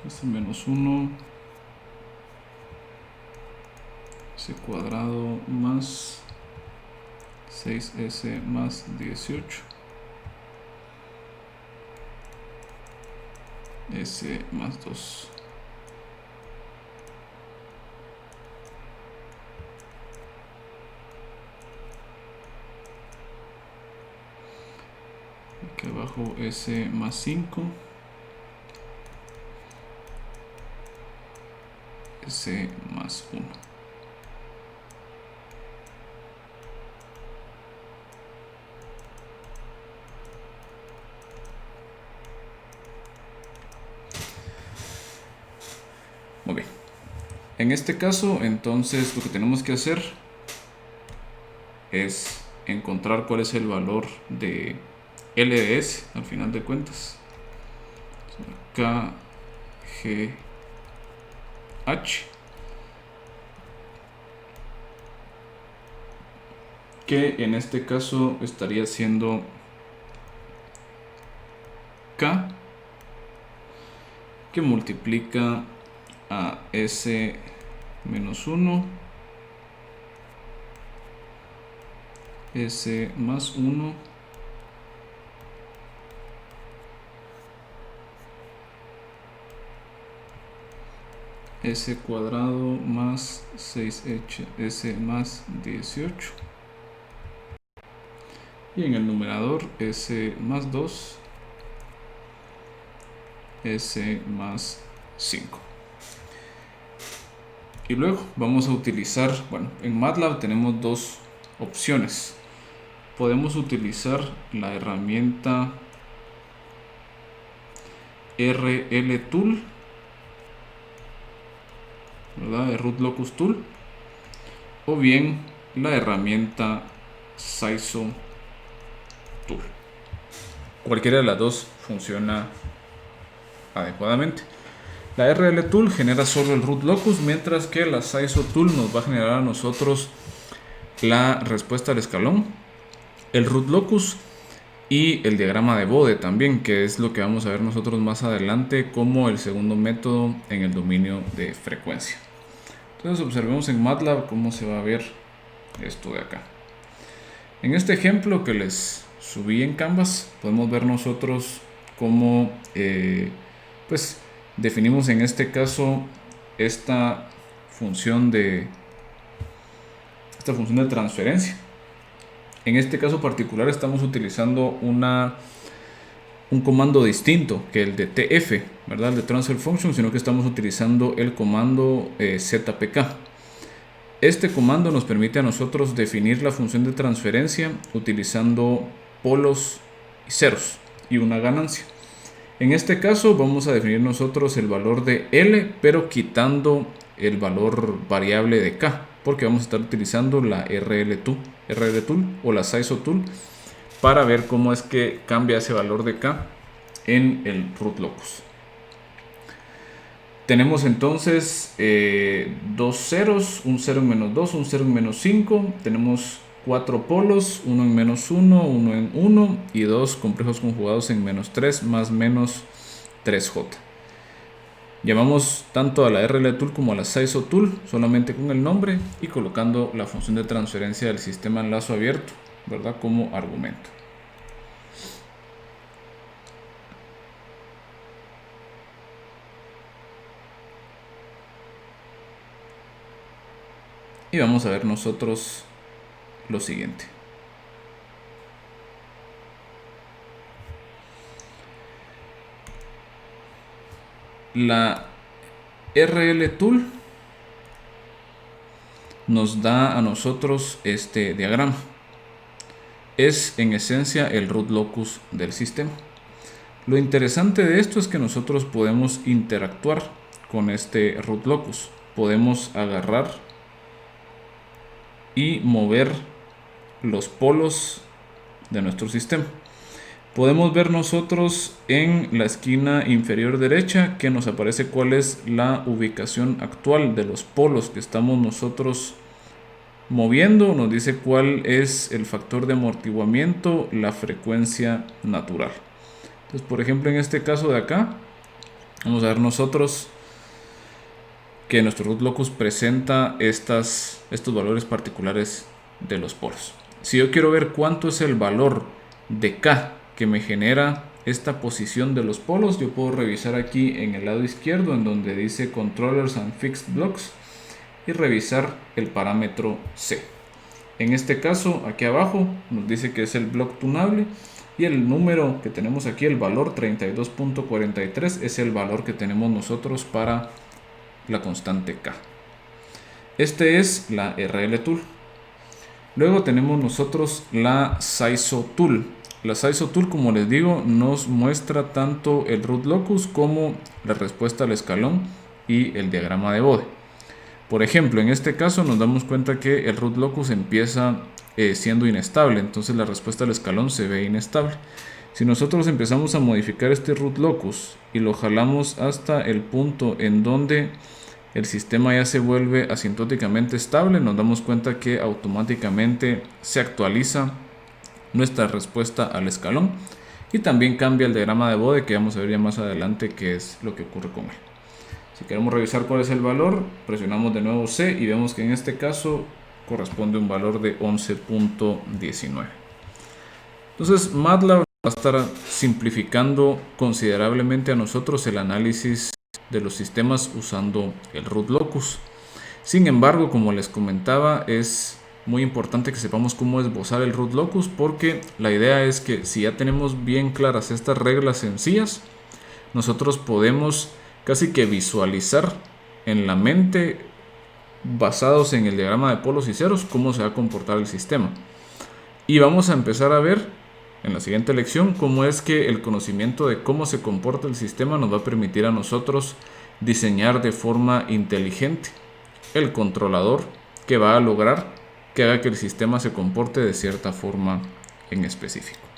S-1 S cuadrado más 6S más 18 S más 2. Aquí abajo S más 5 S más 1. Muy bien. En este caso, entonces, lo que tenemos que hacer es encontrar cuál es el valor de LDS al final de cuentas. KGH que en este caso estaría siendo K, que multiplica a S menos 1, S más 1, S cuadrado más 6S más 18. Y en el numerador S más 2, S más 5. Y luego vamos a utilizar, bueno, en MATLAB tenemos dos opciones. Podemos utilizar la herramienta RLTool, ¿verdad? De Root Locus Tool, o bien la herramienta Saizo Tool. Cualquiera de las dos funciona adecuadamente. La RLTool genera solo el root locus, mientras que la Saizo Tool nos va a generar a nosotros la respuesta al escalón, el root locus y el diagrama de Bode también, que es lo que vamos a ver nosotros más adelante como el segundo método en el dominio de frecuencia. Entonces observemos en MATLAB cómo se va a ver esto de acá. En este ejemplo que les subí en Canvas, podemos ver nosotros cómo pues definimos en este caso esta función de transferencia. En este caso particular estamos utilizando un comando distinto que el de TF, ¿verdad? El de transfer function, sino que estamos utilizando el comando ZPK. Este comando nos permite a nosotros definir la función de transferencia utilizando polos y ceros y una ganancia. En este caso vamos a definir nosotros el valor de L, pero quitando el valor variable de K, porque vamos a estar utilizando la RLTool o la Saizo Tool para ver cómo es que cambia ese valor de K en el root locus. Tenemos entonces dos ceros, un 0 en menos 2, un 0 en menos 5. Tenemos 4 polos, 1 en menos 1, 1 en 1 y 2 complejos conjugados en menos 3 más menos 3J. Llamamos tanto a la RLTool como a la Saizo Tool solamente con el nombre y colocando la función de transferencia del sistema en lazo abierto, ¿verdad? Como argumento. Y vamos a ver nosotros lo siguiente. La RLTool nos da a nosotros este diagrama. Es en esencia el root locus del sistema. Lo interesante de esto es que nosotros podemos interactuar con este root locus. Podemos agarrar y mover los polos de nuestro sistema. Podemos ver nosotros en la esquina inferior derecha que nos aparece cuál es la ubicación actual de los polos que estamos nosotros moviendo. Nos dice cuál es el factor de amortiguamiento, la frecuencia natural. Entonces, por ejemplo, en este caso de acá, vamos a ver nosotros que nuestro root locus presenta estos valores particulares de los polos. Si yo quiero ver cuánto es el valor de K que me genera esta posición de los polos, yo puedo revisar aquí en el lado izquierdo en donde dice Controllers and Fixed Blocks y revisar el parámetro C. En este caso, aquí abajo nos dice que es el block tunable y el número que tenemos aquí, el valor 32.43, es el valor que tenemos nosotros para la constante K. Este es la RLTool. Luego tenemos nosotros la Saizo Tool. La Saizo Tool, como les digo, nos muestra tanto el root locus como la respuesta al escalón y el diagrama de Bode. Por ejemplo, en este caso nos damos cuenta que el root locus empieza siendo inestable, entonces la respuesta al escalón se ve inestable. Si nosotros empezamos a modificar este root locus y lo jalamos hasta el punto en donde el sistema ya se vuelve asintóticamente estable, nos damos cuenta que automáticamente se actualiza nuestra respuesta al escalón y también cambia el diagrama de Bode, que vamos a ver ya más adelante qué es lo que ocurre con él. Si queremos revisar cuál es el valor, presionamos de nuevo C y vemos que en este caso corresponde a un valor de 11.19. Entonces MATLAB va a estar simplificando considerablemente a nosotros el análisis de los sistemas usando el root locus. Sin embargo, como les comentaba, es muy importante que sepamos cómo esbozar el root locus, porque la idea es que si ya tenemos bien claras estas reglas sencillas, nosotros podemos casi que visualizar en la mente, basados en el diagrama de polos y ceros, cómo se va a comportar el sistema. Y vamos a empezar a ver en la siguiente lección cómo es que el conocimiento de cómo se comporta el sistema nos va a permitir a nosotros diseñar de forma inteligente el controlador que va a lograr que haga que el sistema se comporte de cierta forma en específico.